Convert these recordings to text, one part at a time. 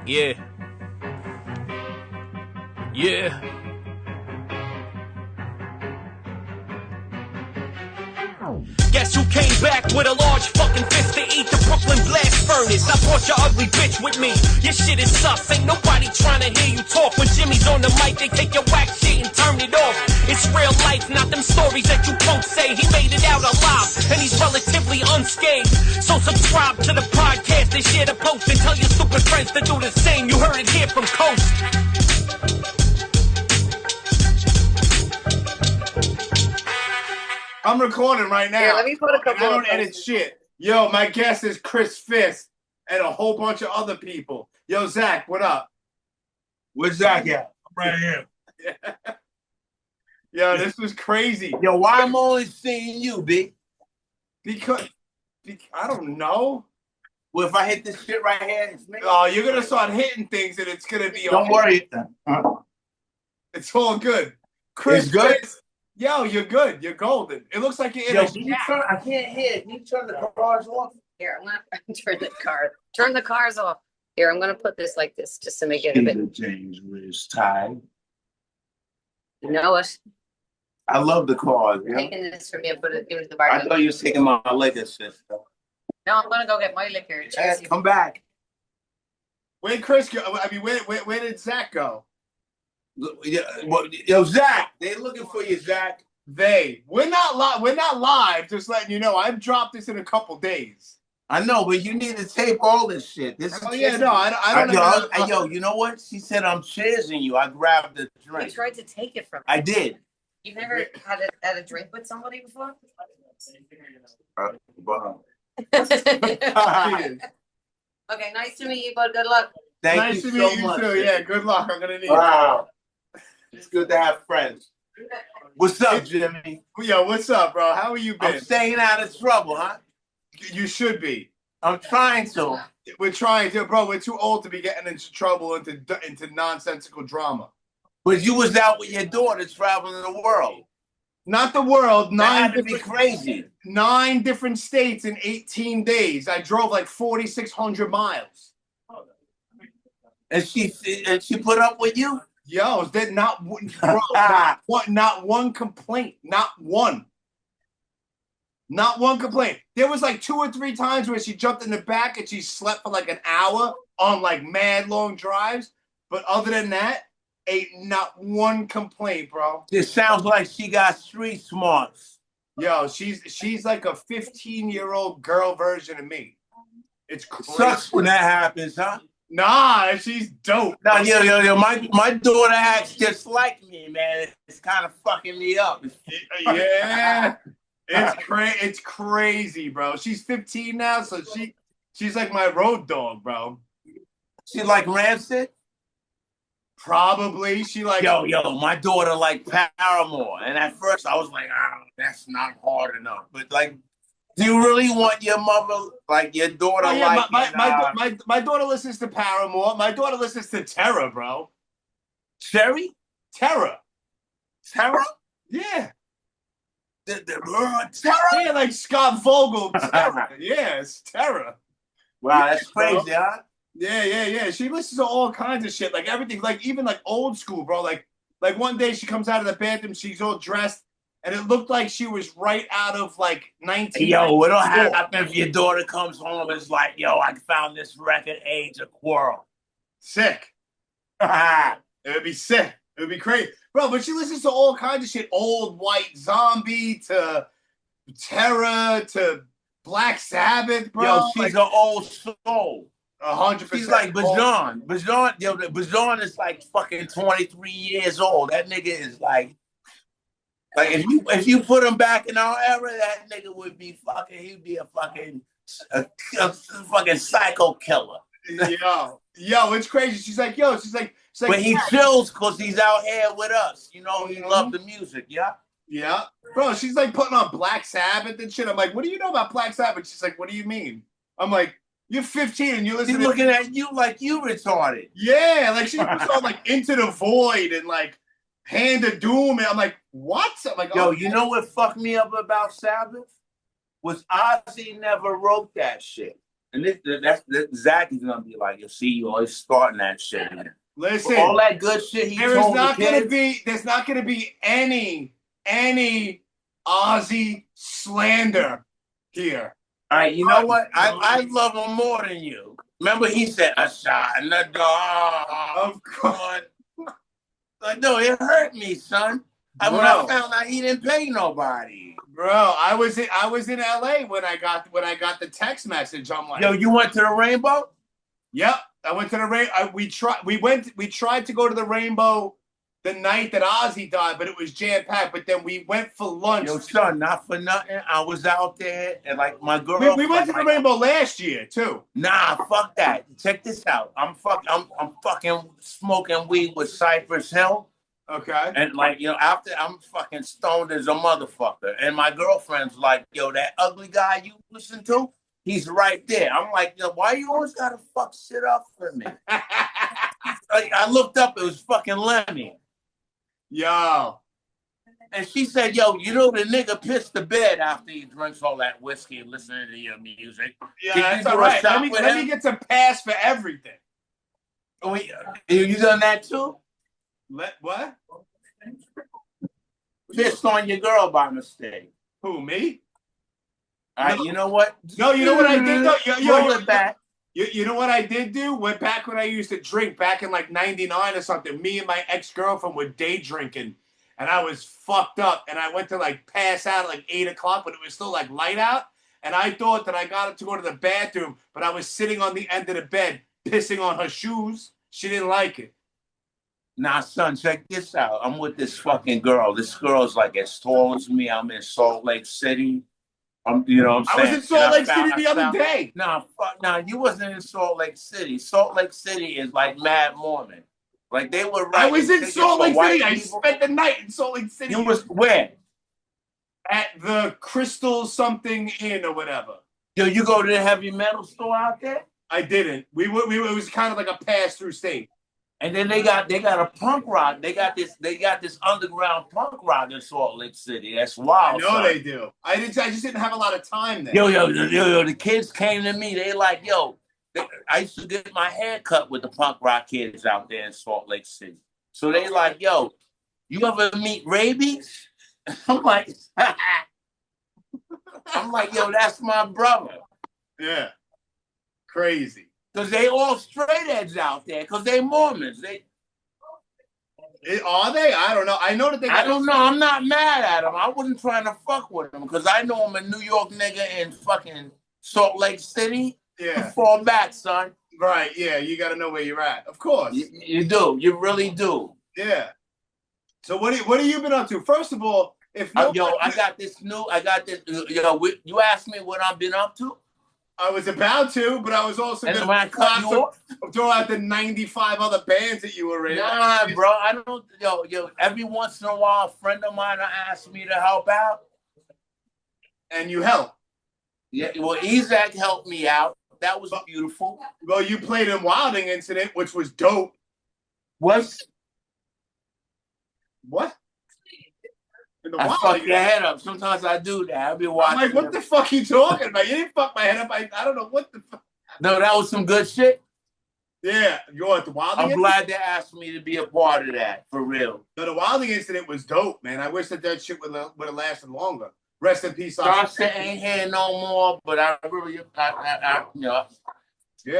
Yeah. Yeah. Guess who came back with a large fucking fist to eat the Brooklyn blast furnace? I brought your ugly bitch with me. Your shit is sus. Ain't nobody trying to hear you talk. When Jimmy's on the mic, they take your whack shit and turn it off. It's real life, not them stories that you punks say. He made it out alive, and he's relatively unscathed. So subscribe to the podcast and share the post and tell your stupid friends to do the same. You heard it here from Coast. I'm recording right now. Yeah, let me put a couple. I don't edit shit. Yo, my guest is Clenched Fist and a whole bunch of other people. Yo, Zach, what up? Where's Zach at? I'm right here. Yeah. Yo, this was crazy. Yo, why I'm only seeing you, B? Because I don't know. Well, if I hit this shit right here, it's me. Oh, you're gonna start hitting things and it's gonna be. Don't worry. It's all good. Chris, it's good. Fist, yo, you're good. You're golden. It looks like you're in a shack. I can't hear. Can you turn the cars off? Here, I'm gonna turn the cars off. Here, I'm gonna put this like this just to make it a bit. James Riz tie. You know it. I love the cars. I'm taking this from you, give it to the I bartender. thought you was taking my liquor, sister. No, I'm gonna go get my liquor. Hey, come back. Where'd Chris go? I mean, where did Zach go? Yo, Zach, they looking for you, Zach. We're not live. Just letting you know, I've dropped this in a couple days. I know, but you need to tape all this shit. This I don't know. Yo, you know what? She said I'm cheersing you. I grabbed the drink. You tried to take it from me. I did. You've never had a drink with somebody before? Okay, nice to meet you, bud. Good luck. Thank you so much. Too. Yeah, good luck. I'm gonna need it. It's good to have friends. What's up, Jimmy? Yo, what's up, bro? How have you been? I'm staying out of trouble, huh? You should be. I'm trying to. We're trying to, bro. We're too old to be getting into trouble, into nonsensical drama. But you was out with your daughter traveling the world. Not the world. That had to be crazy. 9 different states in 18 days. I drove like 4,600 miles. And she put up with you? Yo, that not one complaint. Not one. Not one complaint. There was like 2 or 3 times where she jumped in the back and she slept for like an hour on like mad long drives. But other than that, ain't not one complaint, bro. This sounds like she got street smarts. Yo, she's like a 15-year-old girl version of me. It's crazy. Sucks when that happens, huh? Nah, she's dope. Nah, yo, my daughter acts just like me, man. It's kind of fucking me up. Yeah, it's crazy, bro. She's 15 now, so she's like my road dog, bro. She like Rancid? Probably. She like yo, my daughter like Paramore, and at first I was like, that's not hard enough. But like, do you really want your mother, like your daughter, my daughter listens to Paramore. My daughter listens to Terror, bro. Cherry? Terror. Terror? Yeah. Terror? Yeah, like Scott Vogel. Terror. Yeah, it's Terror. Wow, that's crazy, huh? Yeah. She listens to all kinds of shit, like everything, like even like old school, bro. Like one day she comes out of the bathroom, she's all dressed, and it looked like she was right out of like 19. Yo, what'll happen if your daughter comes home and is like, yo, I found this record, Age of Quarrel. Sick. It would be sick. It would be crazy, bro. But she listens to all kinds of shit: Old White Zombie to Terror to Black Sabbath, bro. Yo, she's an old soul. 100%. She's like Bajan. Bajan is like fucking 23 years old. That nigga is like if you put him back in our era, that nigga would be fucking. He'd be a fucking psycho killer. Yo, it's crazy. She's like, but he chills because he's out here with us. You know, he loves the music. Yeah. Yeah, bro. She's like putting on Black Sabbath and shit. I'm like, what do you know about Black Sabbath? She's like, what do you mean? I'm like, you're 15 and you listen. She's looking at you like you retarded. Yeah, like she was all like Into the Void and like Hand of Doom. And I'm like, what? I'm like, yo, you know what fucked me up about Sabbath? Was Ozzy never wrote that shit. And that's Zach is gonna be like, you see, you always starting that shit. Listen, all that good shit he told the kids. There's not gonna be any Ozzy slander here. All right, you know what? I love him more than you. Remember, he said a shot in the dog. Of course. Like, no, it hurt me, son. When I found out he didn't pay nobody. Bro, I was in LA when I got the text message. I'm like, yo, you went to the Rainbow? Yep, I went to the Rainbow. We tried to go to the Rainbow the night that Ozzy died, but it was jam packed. But then we went for lunch. Yo, son, not for nothing. I was out there and like my girl. We went to the Rainbow last year too. Nah, fuck that. Check this out. I'm fucking smoking weed with Cypress Hill. Okay. And like, you know, after I'm fucking stoned as a motherfucker. And my girlfriend's like, yo, that ugly guy you listen to, he's right there. I'm like, yo, why you always gotta fuck shit up for me? I looked up, it was fucking Lemmy. Yo. And she said, yo, you know the nigga pissed the bed after he drinks all that whiskey and listening to your music. Yeah, that's all right. Let me get some pass for everything. Oh, you done that too? What? Pissed on your girl by mistake. Who, me? All right, you know what? No, you know what I did though? Roll it back. You know what I did do? Went back when I used to drink back in like 99 or something. Me and my ex-girlfriend were day drinking and I was fucked up and I went to like pass out at like 8 o'clock, but it was still like light out. And I thought that I got to go to the bathroom, but I was sitting on the end of the bed, pissing on her shoes. She didn't like it. Nah, son, check this out. I'm with this fucking girl. This girl's like as tall as me. I'm in Salt Lake City. You know what I'm saying? I was in Salt Lake City the other day. Nah, you wasn't in Salt Lake City. Salt Lake City is like Mad Mormon. Like they were right. I was in Salt Lake City. I spent the night in Salt Lake City. You was where? At the Crystal something Inn or whatever. Yo, you go to the heavy metal store out there? I didn't. It was kind of like a pass-through state. And then they got a punk rock. They got this underground punk rock in Salt Lake City. That's wild. I know they do. I just didn't have a lot of time there. Yo, the kids came to me. They like, I used to get my hair cut with the punk rock kids out there in Salt Lake City. So they like, yo, you ever meet Rabies? I'm like, yo, that's my brother. Yeah. Crazy. Because they all straight edge out there, because they Mormons. Are they? I don't know. I know that they. I don't know. I'm not mad at them. I wasn't trying to fuck with them because I know I'm a New York nigga in fucking Salt Lake City. Yeah. Fall back, son. Right. Yeah. You got to know where you're at. Of course. You do. You really do. Yeah. So what have you been up to? First of all, if no, I got this. You asked me what I've been up to. I was about to, but I was also going to throw out the 95 other bands that you were in. Nah, bro, I don't. Yo. Every once in a while, a friend of mine asked me to help out, and you help. Yeah, well, Isaac helped me out. That was beautiful. Well, you played in Wilding Incident, which was dope. What? I fuck your head up. Sometimes I do that. I'll be watching. I'm like, what the fuck are you talking about? You didn't fuck my head up. I don't know what the fuck. No, that was some good shit. Yeah, you're at the Wilding Incident? I'm glad they asked me to be a part of that, for real. No, the Wilding Incident was dope, man. I wish that shit would have lasted longer. Rest in peace. Thompson ain't here no more, but I really, yeah.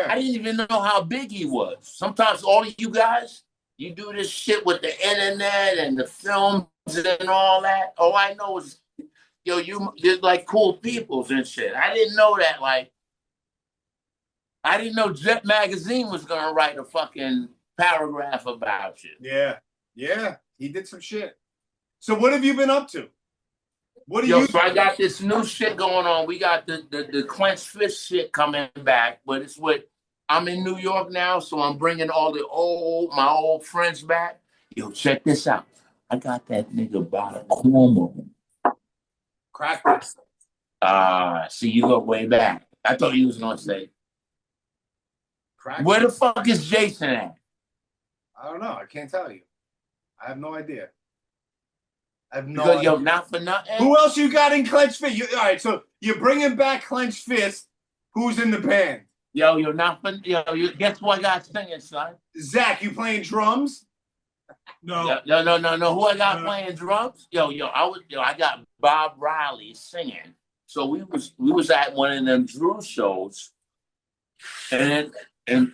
I didn't even know how big he was. Sometimes all of you guys, you do this shit with the internet and the films and all that. All I know is, you're like cool peoples and shit. I didn't know that. Like, I didn't know Jet Magazine was gonna write a fucking paragraph about you. Yeah, he did some shit. So what have you been up to? What do you? So I got this new shit going on. We got the Clenched Fist shit coming back, but it's what I'm in New York now, so I'm bringing all my old friends back. Yo, check this out. I got that nigga by the corner. Crack this. See, you go way back. I thought you was gonna say. Crack. Where the fuck is Jason at? I don't know. I can't tell you. I have no idea. Because, not for nothing. Who else you got in Clenched Fist? All right, so you're bringing back Clenched Fist. Who's in the band? Yo, you're not fun. Yo, guess what I got singing, son? Zach, you playing drums? No. No. Who I got playing drums? Yo, I got Bob Riley singing. So we was at one of them Drew shows, and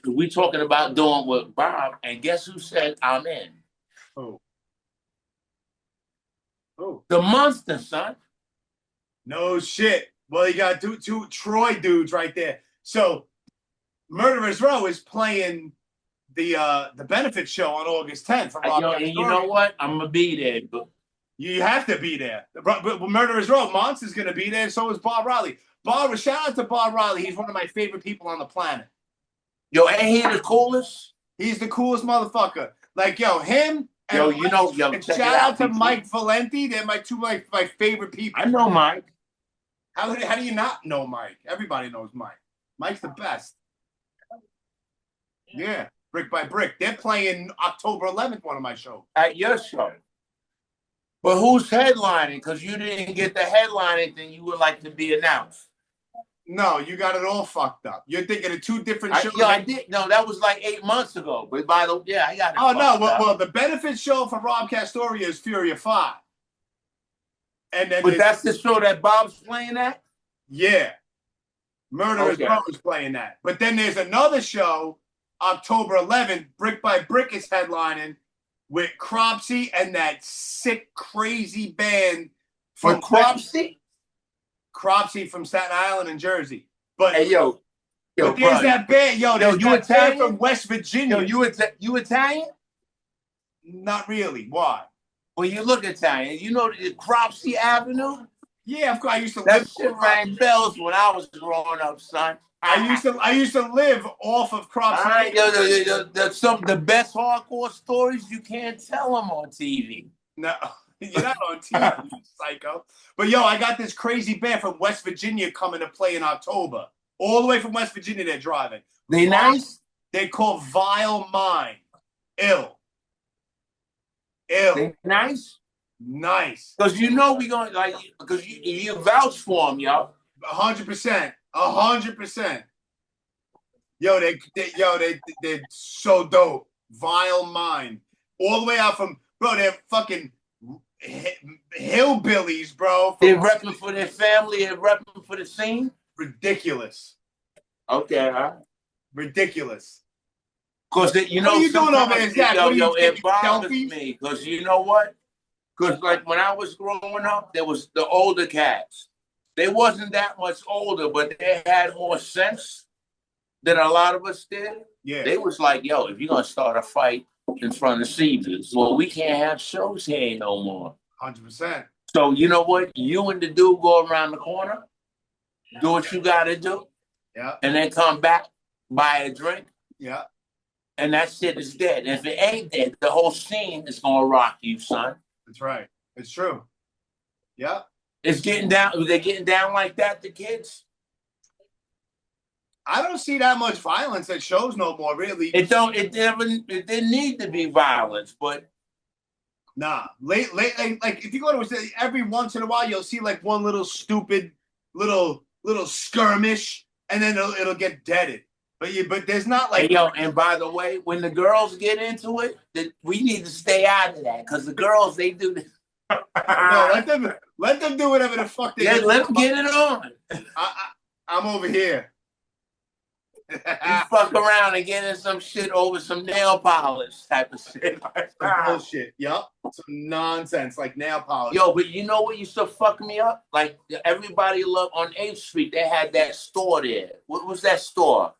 we talking about doing with Bob, and guess who said I'm in? Oh. The Monster, son. No shit. Well, you got two Troy dudes right there. So Murderers Row is playing the benefit show on August 10th. And you know what? I'm gonna be there. But you have to be there. But Murderers Row, Monster's gonna be there. So is Bob Riley. Shout out to Bob Riley. He's one of my favorite people on the planet. Yo, ain't he the coolest? He's the coolest motherfucker. Like, yo, him. And Check shout out to Mike Valenti. They're my favorite people. I know Mike. How do you not know Mike? Everybody knows Mike. Mike's the best. Yeah, Brick by Brick. They're playing October 11th, one of my shows. At your show. But who's headlining? Because you didn't get the headlining thing you would like to be announced. No, you got it all fucked up. You're thinking of two different shows. I did. No, that was like 8 months ago. But I got it. Oh, no. Well, the benefit show for Rob Castoria is Furia 5. But that's the show that Bob's playing at? Yeah. Murderers Row is playing that. But then there's another show, October 11th, Brick by Brick is headlining with Cropsy and that sick, crazy band. For Cropsy? Cropsy from Staten Island and Jersey. But hey, yo, but there's that band, there's that band from West Virginia. Yo, you Italian? Not really. Why? Well, you look Italian. You know the Cropsy Avenue? Yeah, of course. I used to that live. Shit rang bells when I was growing up, son. I used to live off of Cropsy. The best hardcore stories you can't tell them on TV. No. You're not on TV, you psycho. But yo, I got this crazy band from West Virginia coming to play in October. All the way from West Virginia, they're driving. They nice? They call Vile Mind. Ill. They nice? Nice. Because you know we going because you vouch for them, yo. 100%. 100%. Yo, they're so dope. Vile Mind. All the way out from, bro, they're fucking hillbillies, bro. They're repping for their family and repping for the scene? Ridiculous. Okay, huh? Ridiculous. Because you know, what are you doing over there, Zach? It bothers me. Because you know what? Because like when I was growing up, there was the older cats. They wasn't that much older, but they had more sense than a lot of us did. Yeah. They was like, yo, if you're gonna start a fight in front of Caesars, well, we can't have shows here no more. 100%. So you know what? You and the dude go around the corner, do what you gotta do. Yeah. And then come back, buy a drink. Yeah. And that shit is dead. And if it ain't dead, the whole scene is gonna rock you, son. That's right. It's true. Yeah. It's getting down. They're getting down like that, the kids. I don't see that much violence at shows no more, really. It didn't need to be violence, but nah. Like if you go to every once in a while, you'll see like one little stupid little skirmish, and then it'll get deaded. But there's not like and by the way, when the girls get into it, we need to stay out of that because the girls they do this. No, let them do whatever the fuck they do. Let them get it on. I'm over here. You fuck around and get in some shit over some nail polish type of shit. Some bullshit. Yup. Some nonsense like nail polish. Yo, but you know what used to fuck me up? Like everybody loved on 8th Street, they had that store there. What was that store?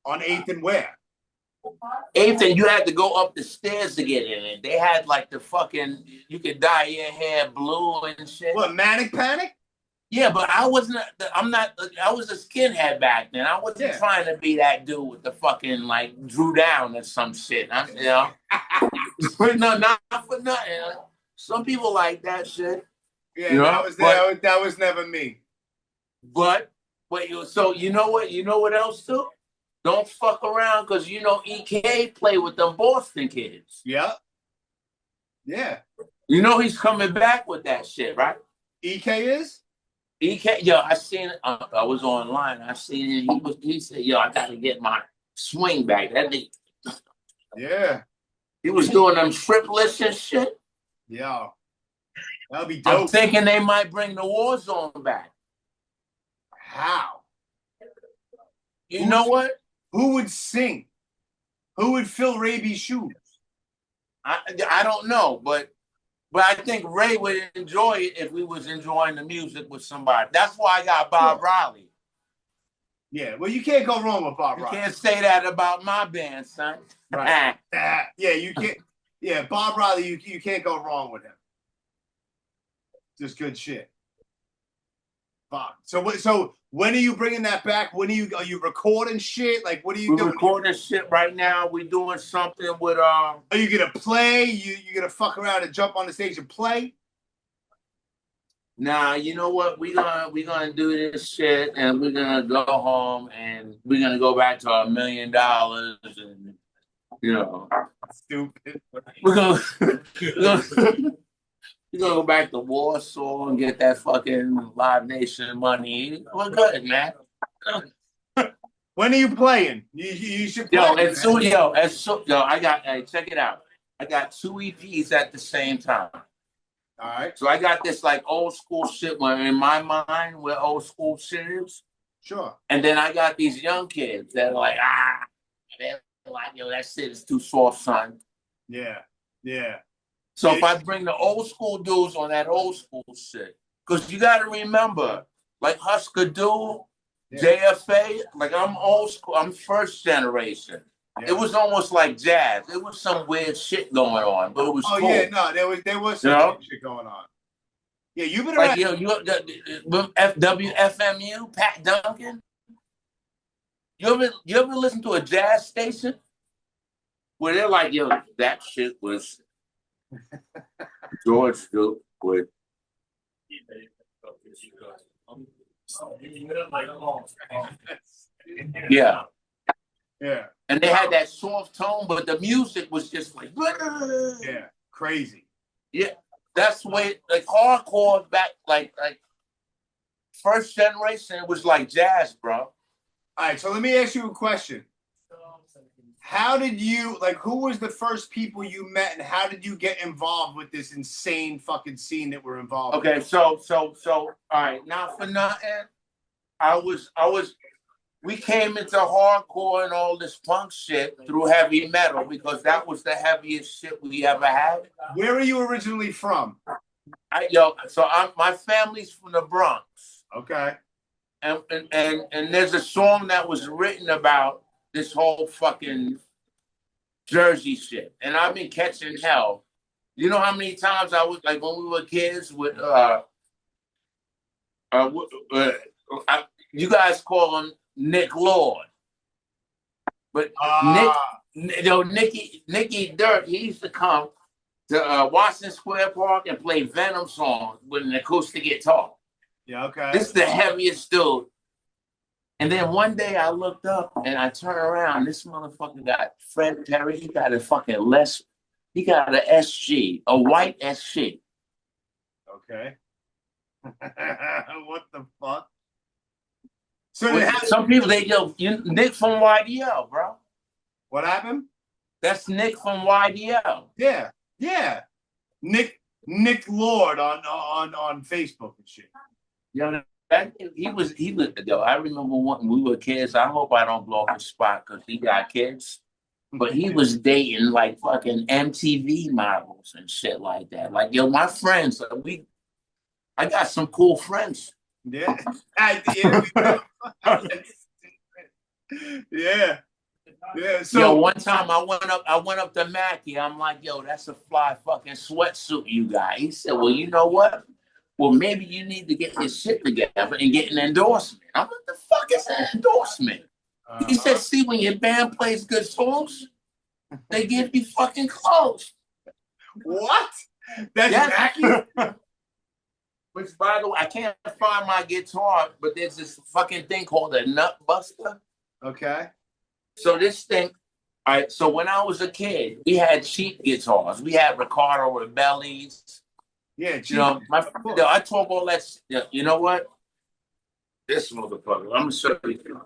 On 8th and where? 8th and you had to go up the stairs to get in it. They had like the fucking, you could dye your hair blue and shit. What, Manic Panic? Yeah, but I was a skinhead back then. I wasn't trying to be that dude with the fucking like Drew Down or some shit. You know? No, not for nothing. Some people like that shit. Yeah, that was never me. But so you know what? You know what else too? Don't fuck around because you know EK play with them Boston kids. Yeah. Yeah. You know he's coming back with that shit, right? EK is? He can't. Yo, I seen. I was online. I seen it. He said, "Yo, I gotta get my swing back." That nigga. Yeah. He was doing them triplets and shit. Yo, that'll be dope. I'm thinking they might bring the war zone back. How? You know what? Who would sing? Who would fill Raby's shoes? I don't know, but I think Ray would enjoy it if we was enjoying the music with somebody. That's why I got Bob Riley. Yeah, well, you can't go wrong with Bob Riley. You can't say that about my band, son. Right. Yeah, you can't. Yeah, Bob Riley, you can't go wrong with him. Just good shit. Fuck. So when are you bringing that back? Are you recording shit? Like, what are you doing? We're recording shit right now. We're doing something with Are you gonna play? You gonna fuck around and jump on the stage and play? Nah, you know what? We're gonna do this shit, and we're gonna go home, and we're gonna go back to $1 million, and you know, Stupid. we're gonna go back to Warsaw and get that fucking Live Nation money. We're good, man. When are you playing? You should play. I got. Hey, check it out. I got 2 EPs at the same time. All right. So I got this like old school shit where in my mind where old school shit is. Sure. And then I got these young kids that are like, they're like, yo, that shit is too soft, son. Yeah. So if I bring the old school dudes on that old school shit, because you got to remember, like Husker Du, JFA, like I'm old school, I'm first generation. Yeah. It was almost like jazz. It was some weird shit going on, but it was cool. Yeah, no, there was some shit going on. Yeah, you've been around. Like, WFMU, Pat Duncan. You ever listen to a jazz station where they're like, yo, that shit was George Duke with. Yeah. Yeah. And they had that soft tone, but the music was just like, yeah, crazy. Yeah, that's the way, like hardcore back, like first generation, it was like jazz, bro. All right, so let me ask you a question. How did you, like, who was the first people you met, and how did you get involved with this insane fucking scene that we're involved in? Okay, so, all right, not for nothing, we came into hardcore and all this punk shit through heavy metal because that was the heaviest shit we ever had. Where are you originally from? My family's from the Bronx. Okay. And there's a song that was written about this whole fucking Jersey shit. And I've been catching hell. You know how many times I was, like, when we were kids with, you guys call him Nick Lord. But Nicky Dirt, he used to come to Washington Square Park and play Venom songs with an acoustic guitar. Yeah, okay. This is the heaviest dude. And then one day I looked up and I turned around. This motherfucker got Fred Perry. He got a fucking he got an SG, a white SG. Okay. What the fuck? So some people, Nick from YDL, bro. What happened? That's Nick from YDL. Yeah. Nick Lord on Facebook and shit. Yeah, he was. Yo, I remember when we were kids. I hope I don't blow up his spot because he got kids. But he was dating like fucking MTV models and shit like that. Like, yo, my friends, I got some cool friends. Yeah. Yeah. So yo, one time I went up to Mackie. I'm like, yo, that's a fly fucking sweatsuit you got. He said, well, you know what? Well, maybe you need to get this shit together and get an endorsement. I'm like, the fuck is an endorsement? He said, see, when your band plays good songs, they give you fucking clothes. What? That's Mackie? Which, by the way, I can't find my guitar, but there's this fucking thing called a nut buster. Okay. So this thing, all right, so when I was a kid, we had cheap guitars. We had Ricardo Rebellis. Yeah, cheap. You know, I talk all that. You know what? This motherfucker. I'm gonna show you.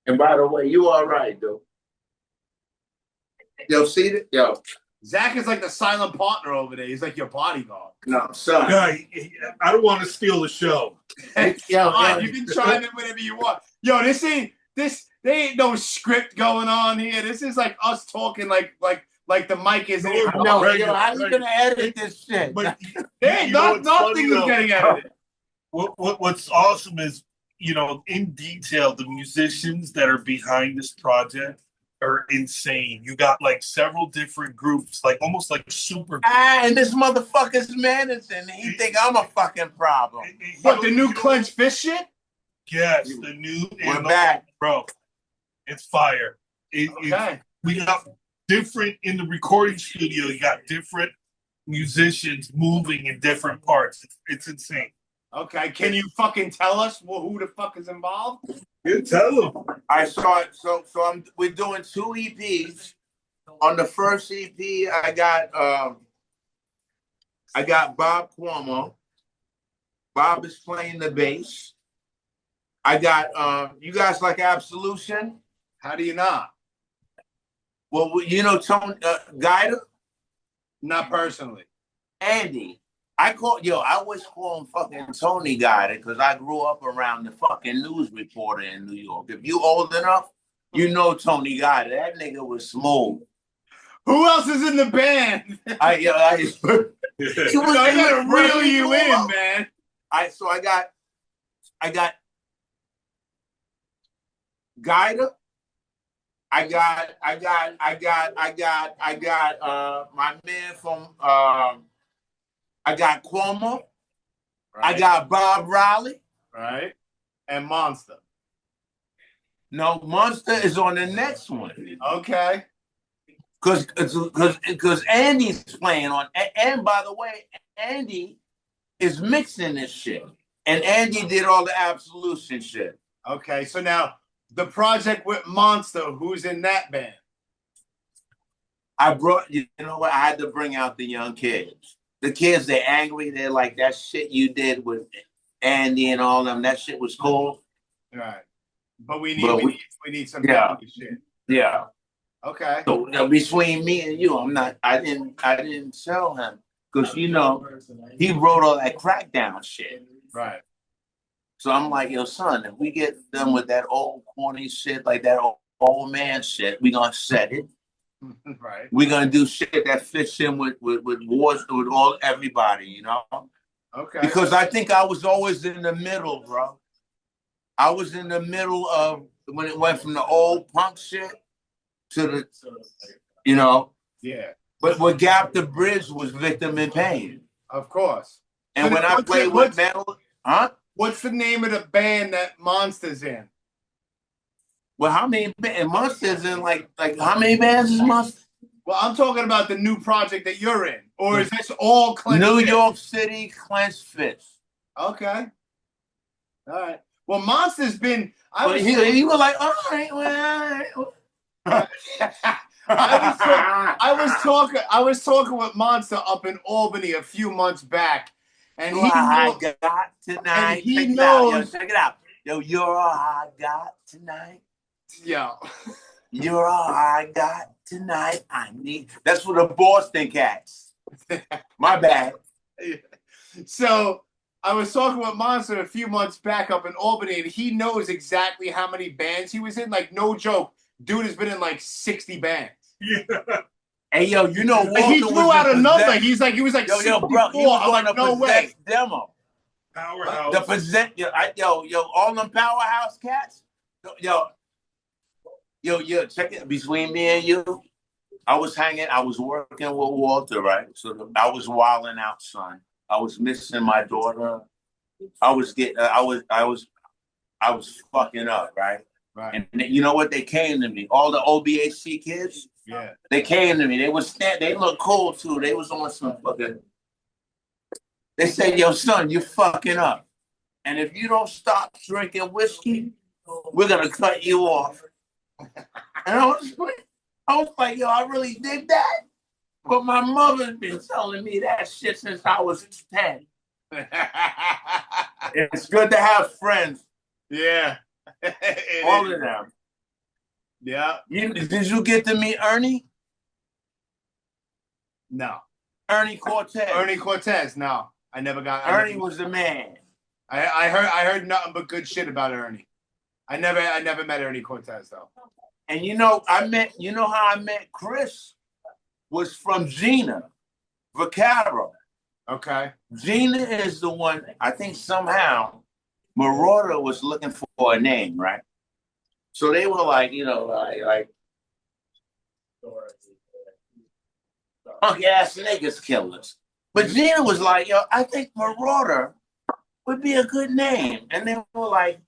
And by the way, you all right, though. Yo, see it? Yo. Zach is like the silent partner over there. He's like your bodyguard. No, son. Yeah, I don't want to steal the show. Yo, you can chime in whenever you want. Yo, there ain't no script going on here. This is like us talking like the mic is. No, yo, how you gonna edit this shit? But Nothing is getting edited. What's awesome is, in detail, the musicians that are behind this project are insane. You got like several different groups, like almost like super. And this motherfucker's menacing. He think I'm a fucking problem. What, the new Clenched Fist shit? Yes, the new. We're back, bro. It's fire. Okay. We got different in the recording studio. You got different musicians moving in different parts. It's insane. Okay, can you fucking tell us who the fuck is involved? You tell them. I saw it. So we're doing 2 EPs. On the first EP, I got Bob Cuomo. Bob is playing the bass. I got you guys like Absolution? How do you not? Well, Tony Guida? Not personally. Andy. I always call him fucking Tony Guida because I grew up around the fucking news reporter in New York. If you old enough, you know Tony Guida. That nigga was smooth. Who else is in the band? I gotta reel you in, man. I got Guida. I got my man from I got Cuomo. Right. I got Bob Riley. Right. And Monster. No, Monster is on the next one. Okay. Because Andy's playing on, and by the way, Andy is mixing this shit. And Andy did all the Absolution shit. Okay, so now the project with Monster, who's in that band? I had to bring out the young kids. The kids, they're angry. They're like, that shit you did with Andy and all them, that shit was cool. Right. But we need some shit. Yeah. Okay. So between me and you, I didn't tell him because he wrote all that crackdown shit. Right. So I'm like, yo, son, if we get done with that old corny shit, like that old man shit, we gonna set it. Right. We're gonna do shit that fits in with wars with everybody, Okay. Because I think I was always in the middle, bro. I was in the middle of when it went from the old punk shit to the, Yeah. But what Gap the Bridge was Victim in Pain. Of course. And when I played with metal, huh? What's the name of the band that Monster's in? Well, how many Monsters in like how many bands is Monster? Well, I'm talking about the new project that you're in, or is this all Clenched New Fist? York City Clenched Fist. Okay. All right. Well, Monster's been. He was like, all right, well. I was talking with Monster up in Albany a few months back, and I got tonight. He knows. Check it out. Yo, you're all I got tonight. Yo. You're all I got tonight. That's for the Boston Cats. My bad. So I was talking with Monster a few months back up in Albany, and he knows exactly how many bands he was in. Like, no joke. Dude has been in like 60 bands. Yeah. Hey, yo, Walter he threw out a number. He was like, yo, bro, he was on a no way. demo. Powerhouse. All them powerhouse cats. Yo, check it. Between me and you, I was working with Walter, right? So I was wilding out, son. I was missing my daughter. I was fucking up, right? Right. And you know what? They came to me. All the OBHC kids. Yeah. They came to me. They look cool too. They was on some fucking. They said, "Yo, son, you're fucking up. And if you don't stop drinking whiskey, we're gonna cut you off." And I was like, "Yo, I really did that." But my mother's been telling me that shit since I was 10. It's good to have friends. Yeah. All of them. Yeah. Did you get to meet Ernie? No. Ernie Cortez. Ernie Cortez. No, I never got. Ernie was the man. I heard nothing but good shit about Ernie. I never met Ernie Cortez though. And you know how I met Chris was from Gina Vaccaro. Okay. Gina is the one, I think somehow Marauder was looking for a name, right? So they were like, like punk ass niggas killers. But Gina was like, yo, I think Marauder would be a good name. And they were like,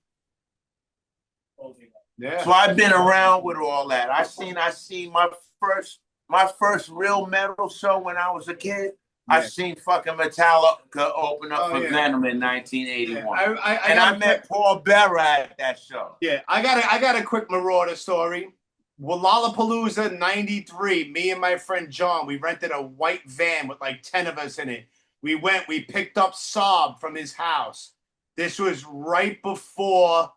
yeah. So I've been around with all that. I seen my first real metal show when I was a kid. Yeah. I seen fucking Metallica open up for Venom in 1981. Yeah. I met Paul Bearer at that show. Yeah, I got a quick Marauder story. Well, Lollapalooza 93, me and my friend John, we rented a white van with like 10 of us in it. We picked up Saab from his house. This was right before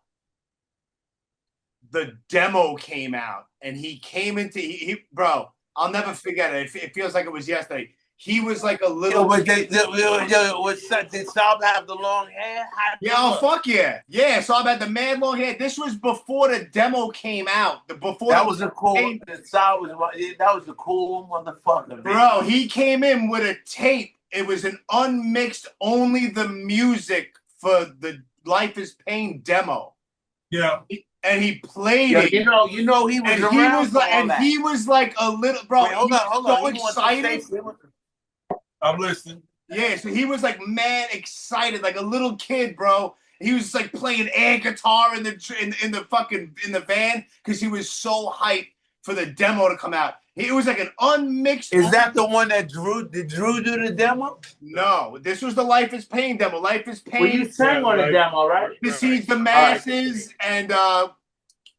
the demo came out. And he came into, bro, I'll never forget it. It feels like it was yesterday. He was like a little. Did Saab have the long hair? Yeah, oh fuck yeah, yeah. Saab had the mad long hair. This was before the demo came out. That was a cool. Saab that was a cool motherfucker, bro. He came in with a tape. It was an unmixed, only the music for the Life Is Pain demo. Yeah. And he played it. You know he was around. He was like a little bro. Wait, hold on. So excited. I'm listening. Yeah, so he was like mad excited, like a little kid, bro. He was like playing air guitar in the van because he was so hyped for the demo to come out. It was like an unmixed. Is that the one that did Drew do the demo? No, this was the Life Is Pain demo. Life Is Pain. Well, you sang on the demo, right? Besides the Masses and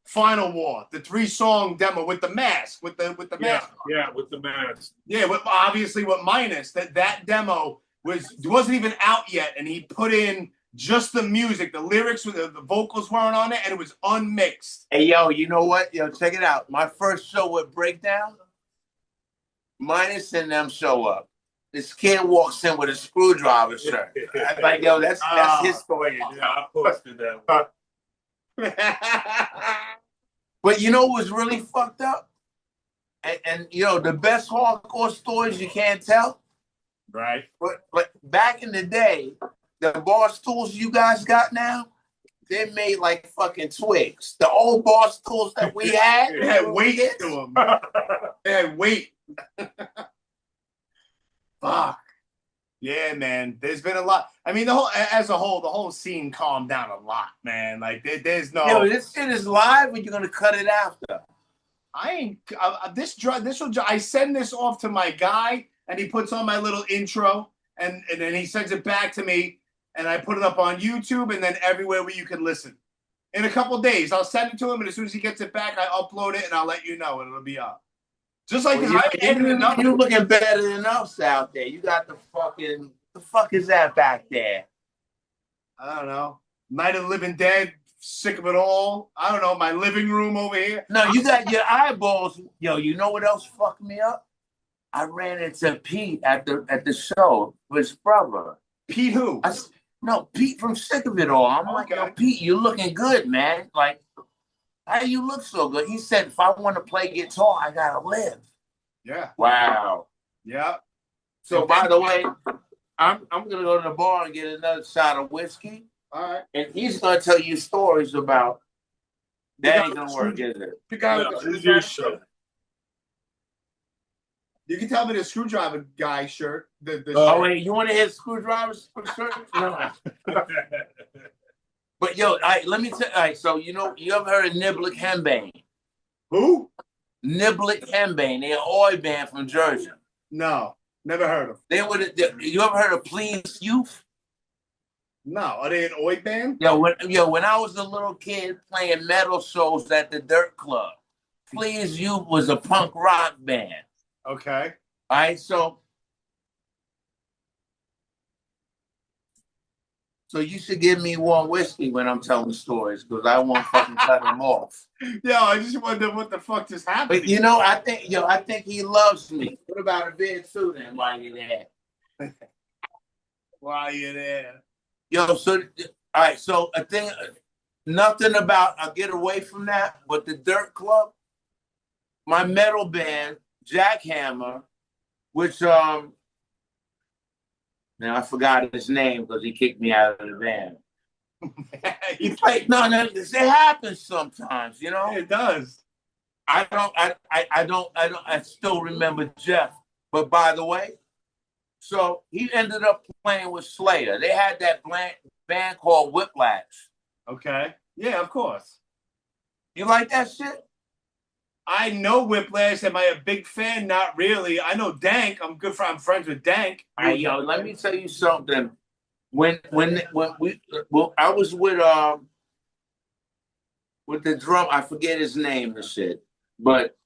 Final War, the 3-song demo with the mask, with the mask. Yeah, with the mask. Yeah, obviously with Minus. That demo wasn't even out yet, and he put in just the music, the lyrics, with the vocals weren't on it, and it was unmixed. Hey, yo, you know what? Yo, check it out. My first show with Breakdown, Minus and them show up. This kid walks in with a screwdriver shirt. I'm like, yo, that's his story. Yeah, I posted that one. But you know what was really fucked up? And you know, the best hardcore stories you can't tell. Right. But back in the day, the Boss tools you guys got now, they made like fucking twigs. The old Boss tools that we had, they had weight to them. They had weight. Fuck. Yeah, man. There's been a lot. I mean, the whole scene calmed down a lot, man. Like there's no. Yo, this shit is live, and you're gonna cut it after. I ain't. I send this off to my guy, and he puts on my little intro, and then he sends it back to me, and I put it up on YouTube, and then everywhere where you can listen. In a couple days, I'll send it to him, and as soon as he gets it back, I upload it, and I'll let you know, and it'll be up. Just like you're looking better than us out there. You got the fuck is that back there? I don't know. Night of the Living Dead, sick of it all. I don't know, my living room over here. No, you got your eyeballs. Yo, you know what else fucked me up? I ran into Pete at the show with his brother. Pete who? Pete from Sick of It All. I'm like, yo, Pete, you looking good, man. Like, how do you look so good? He said, if I want to play guitar, I gotta live. Yeah. Wow. Yeah. So by the way, I'm gonna go to the bar and get another shot of whiskey. All right. And he's gonna tell you stories about that. Ain't gonna work, is it? You can tell me the screwdriver guy shirt. Oh wait, you want to hit screwdrivers shirt? No. But yo, let me tell you. All right, so you ever heard of Niblick Hembane? Who? Niblick Hembane. They're an Oi band from Jersey. No, never heard of. You ever heard of Please Youth? No, are they an Oi band? When I was a little kid playing metal shows at the Dirt Club, Please Youth was a punk rock band. Okay. All right, so you should give me one whiskey when I'm telling stories because I won't fucking cut them off. Yo, I just wonder what the fuck just happened. But you know, I think he loves me. What about a beer too then while you're there? While you're there. Yo, so all right, so I think nothing about I'll get away from that, but the Dirt Club, my metal band, Jackhammer, which now I forgot his name because he kicked me out of the band. He played it happens sometimes, you know? It does. I still remember Jeff. But by the way, so he ended up playing with Slayer. They had that band called Whiplash. Okay. Yeah, of course. You like that shit? I know Whiplash. Am I a big fan? Not really. I know Dank. I'm friends with Dank. Hey, yo, let me tell you something. When I was with the drum, I forget his name and shit. But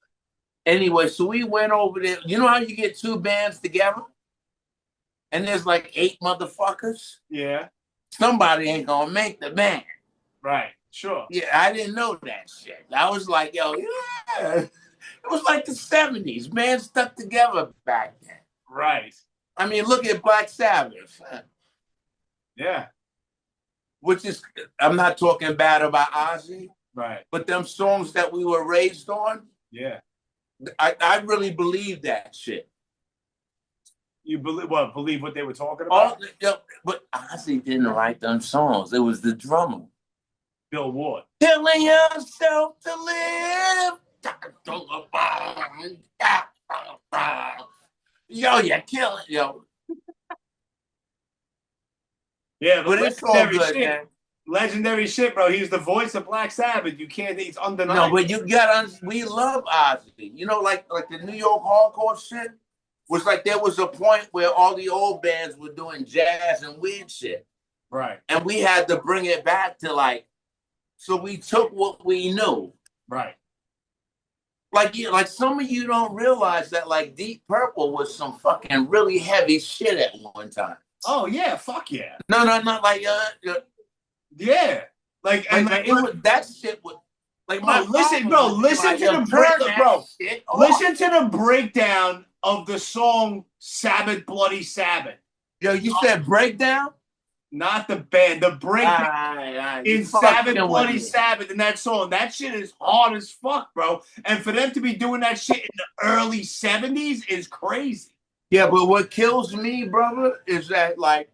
anyway, so we went over there. You know how you get two bands together? And there's like 8 motherfuckers? Yeah. Somebody ain't gonna make the band. Right. Sure. Yeah, I didn't know that shit. I was like, yo, yeah. It was like the 70s. Bands stuck together back then. Right. I mean, look at Black Sabbath. Yeah. Which is, I'm not talking bad about Ozzy. Right. But them songs that we were raised on, yeah, I really believe that shit. You believe what? Believe what they were talking about? But Ozzy didn't write them songs. It was the drummer. Bill Ward. Killing yourself to live. Yo, you're killing, yo. Yeah, but it's all good, shit. man. Legendary shit, bro. He's the voice of Black Sabbath. You can't. It's undeniable. No, but you got. We love Ozzy. You know, like the New York hardcore shit was like there was a point where all the old bands were doing jazz and weird shit, right? And we had to bring it back to like. So we took what we knew, right? Like some of you don't realize that like Deep Purple was some fucking really heavy shit at one time. Oh yeah, fuck yeah. No, not like yeah, like and like it was that shit was like my listen, bro. Listen to the listen to the breakdown of the song Sabbath, Bloody Sabbath. Yo, you said breakdown? Not the band, the breakdown in Sabbath, Bloody Sabbath in that song. That shit is hard as fuck, bro. And for them to be doing that shit in the early 70s is crazy. Yeah, but what kills me, brother, is that like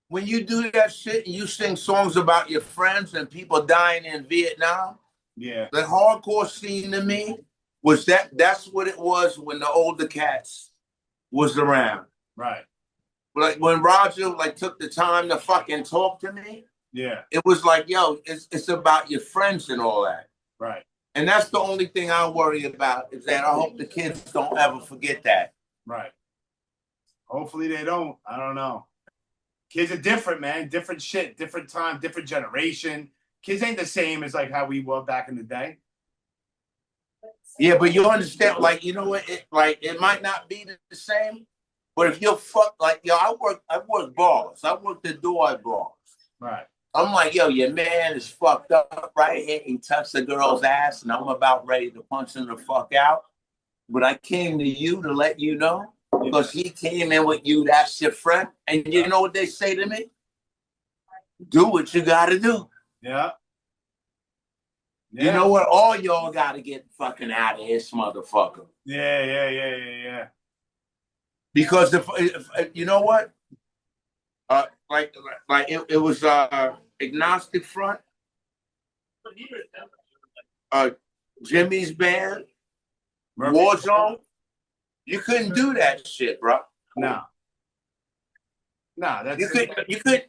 when you do that shit and you sing songs about your friends and people dying in Vietnam, yeah, the hardcore scene to me was that's what it was when the older cats was around. Right. Like when Roger like took the time to fucking talk to me, yeah, it was like, yo, it's about your friends and all that. Right. And that's the only thing I worry about is that I hope the kids don't ever forget that. Right. Hopefully they don't. I don't know. Kids are different, man. Different shit, different time, different generation. Kids ain't the same as like how we were back in the day. Yeah, but you understand, like, you know what? It might not be the same, but if you're I work bars. I work the door bars. Right. I'm like, yo, your man is fucked up right here. He touched the girl's ass, and I'm about ready to punch him the fuck out. But I came to you to let you know because he came in with you. That's your friend. And you know what they say to me? Do what you got to do. Yeah. You know what? All y'all got to get fucking out of this motherfucker. Yeah. Because if you know what? It was Agnostic Front, Jimmy's band, Warzone. You couldn't do that shit, bro. No, that's you could.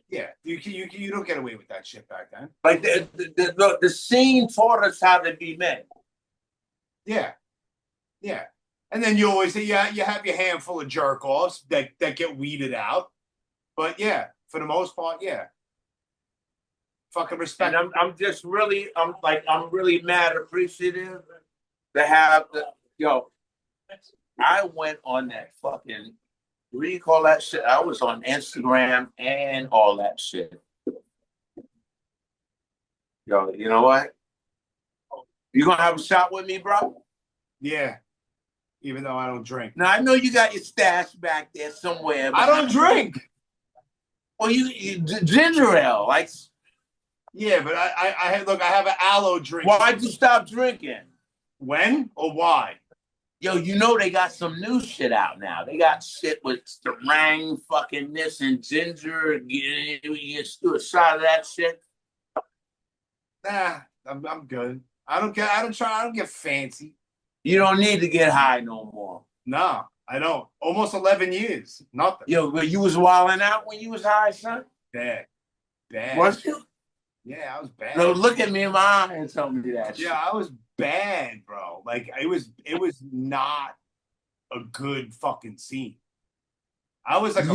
Yeah, you don't get away with that shit back then. Like the scene taught us how to be men. Yeah. And then you always say, you have your handful of jerk offs that get weeded out. But yeah, for the most part, yeah. Fucking respect. And I'm really mad appreciative They have the yo. I went on that fucking. What do you call that shit? I was on Instagram and all that shit. Yo, you know what? You gonna have a shot with me, bro? Yeah. Even though I don't drink. Now I know you got your stash back there somewhere. I don't drink. Well, you ginger ale, like. Yeah, but I look. I have an aloe drink. Why'd you stop drinking? When or why? Yo, you know they got some new shit out now. They got shit with serang, fucking this, and ginger. You do a shot of that shit. Nah, I'm good. I don't get fancy. You don't need to get high no more. No, I don't. Almost 11 years. Nothing. Yo, but you was wilding out when you was high, son? Bad. Was you? Yeah, I was bad. No, look at me in my eye and tell me that shit. Yeah, I was bad, bro. Like it was not a good fucking scene. I was like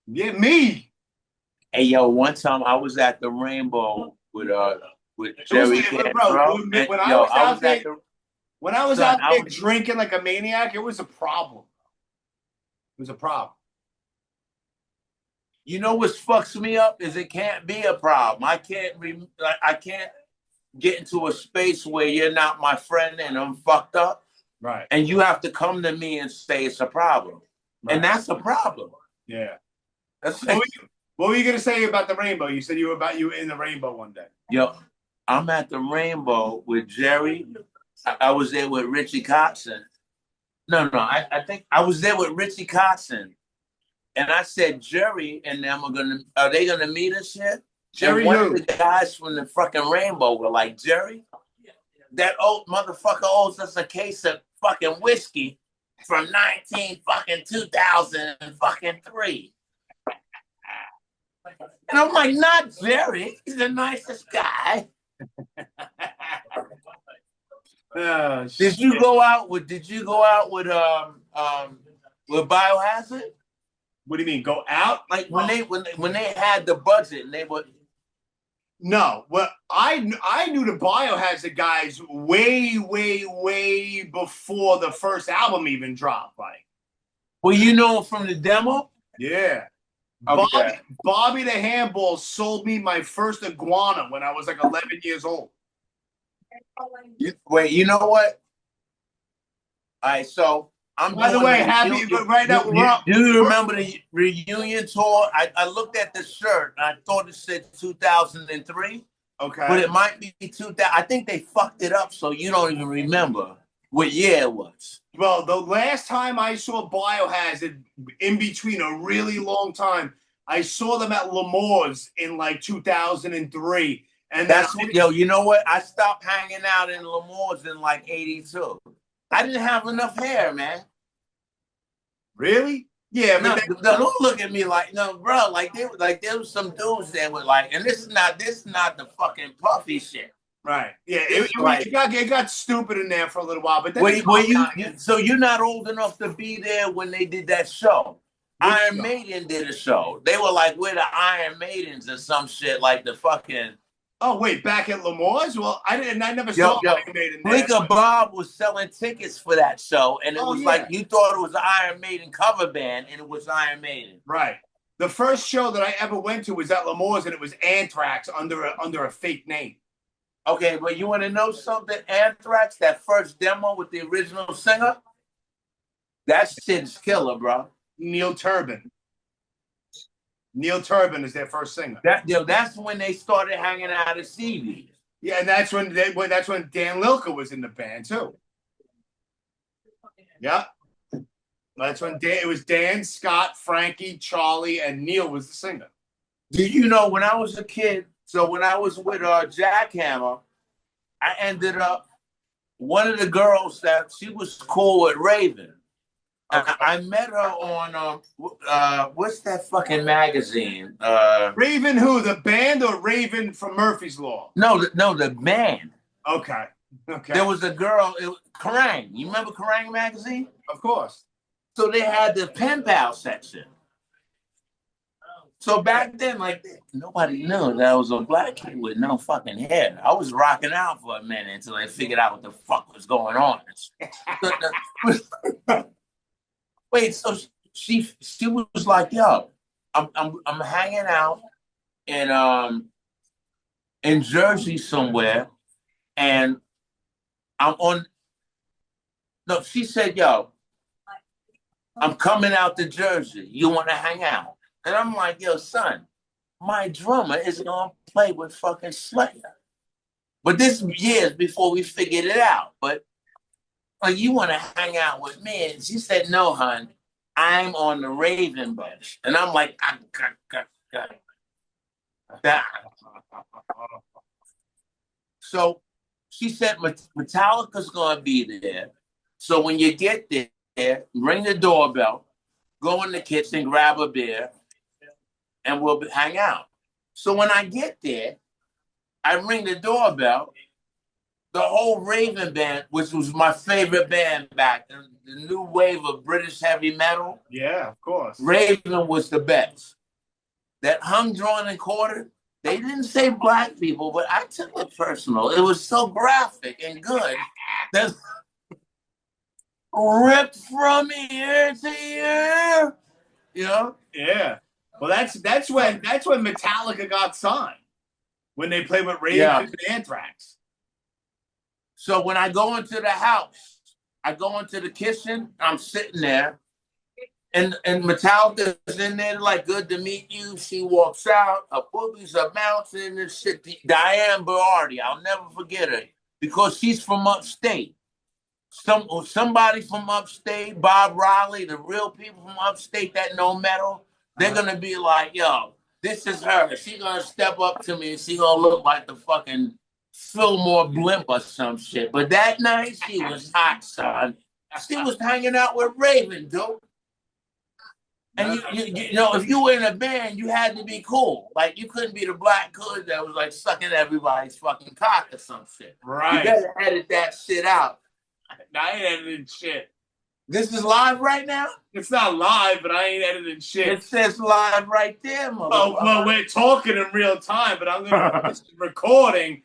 yeah, me. Hey, yo, one time I was at the Rainbow with Jerry. When I was out there drinking like a maniac, it was a problem. It was a problem. You know what fucks me up is it can't be a problem. I can't get into a space where you're not my friend and I'm fucked up. Right. And you have to come to me and say it's a problem. Right. And that's a problem. Yeah. That's what were you gonna say about the Rainbow? You said you were in the Rainbow one day. Yo, I'm at the Rainbow with Jerry. I was there with Richie Kotzen. No, I think I was there with Richie Kotzen. And I said, Jerry and them are they gonna meet us here? Jerry, one of the guys from the fucking Rainbow were like, Jerry, that old motherfucker owes us a case of fucking whiskey from 2003. And I'm like, not Jerry. He's the nicest guy. Did you go out with Biohazard? What do you mean, go out? Like when they had the budget and they would. No, well, I knew the Biohazard guys way before the first album even dropped. Like, well, you know from the demo. Yeah, okay. Bobby the Handball sold me my first iguana when I was like 11 years old. Wait, you know what? All right, so. By the way, happy, but right now we're up. Do you remember the reunion tour? I looked at the shirt and I thought it said 2003. Okay. But it might be 2000. I think they fucked it up so you don't even remember what year it was. Well, the last time I saw Biohazard, in between a really long time, I saw them at L'Amour's in like 2003. And yo, you know what? I stopped hanging out in L'Amour's in like 82. I didn't have enough hair, man. Really? Yeah, but don't look at me like bro. Like there was some dudes there with like, and this is not the fucking puffy shit. Right. Yeah. It got stupid in there for a little while, but then so you're not old enough to be there when they did that show. Iron Maiden did a show. They were like, we're the Iron Maidens or some shit, like the fucking. Oh wait, back at L'Amour's? Well, I never saw Iron Maiden there. Blink Bob was selling tickets for that show, and it was like you thought it was an Iron Maiden cover band, and it was Iron Maiden. Right. The first show that I ever went to was at L'Amour's, and it was Anthrax under a fake name. Okay, but you want to know something? Anthrax, that first demo with the original singer, that shit's killer, bro. Neil Turbin. Neil Turbin is their first singer. That's when they started hanging out at CDs. Yeah, and that's when Dan Lilka was in the band too. Yeah, that's when it was Dan, Scott, Frankie, Charlie, and Neil was the singer. Did you know when I was a kid? So when I was with Jackhammer, I ended up one of the girls that she was cool with Raven. Okay. I met her on what's that fucking magazine? Raven who? The band or Raven from Murphy's Law? No, the band. Okay. There was a girl, Kerrang. You remember Kerrang magazine? Of course. So they had the pen pal section. So back then, like, nobody knew that I was a black kid with no fucking hair. I was rocking out for a minute until I figured out what the fuck was going on. Wait, so she was like, yo, I'm hanging out in Jersey somewhere, and I'm on. No, she said, yo, I'm coming out to Jersey. You want to hang out? And I'm like, yo, son, my drummer is going to play with fucking Slayer. But this is years before we figured it out. But like, you want to hang out with me? And she said, no, hon, I'm on the Raven bench. And I'm like, So she said, Metallica's going to be there. So when you get there, ring the doorbell, go in the kitchen, grab a beer, and we'll hang out. So when I get there, I ring the doorbell. The whole Raven band, which was my favorite band back then, the new wave of British heavy metal. Yeah, of course. Raven was the best. That hung, drawn, and quartered, they didn't say black people, but I took it personal. It was so graphic and good. That's ripped from ear to ear. You know? Yeah. Well, that's when Metallica got signed. When they played with Raven and Anthrax. So when I go into the house, I go into the kitchen, I'm sitting there, and Metallica's in there, like, good to meet you. She walks out, her boobies are bouncing and shit. Diane Berardi, I'll never forget her, because she's from upstate. Somebody from upstate, Bob Riley, the real people from upstate that know metal, they're gonna be like, yo, this is her. She's gonna step up to me and she gonna look like the fucking Fillmore Blimp or some shit. But that night, she was hot, son. She was hanging out with Raven, dude. And you know, if you were in a band, you had to be cool. Like, you couldn't be the black hood that was like sucking everybody's fucking cock or some shit. Right. You better edit that shit out. I ain't editing shit. This is live right now? It's not live, but I ain't editing shit. It says live right there, motherfucker. Well, we're talking in real time, but I'm gonna be recording,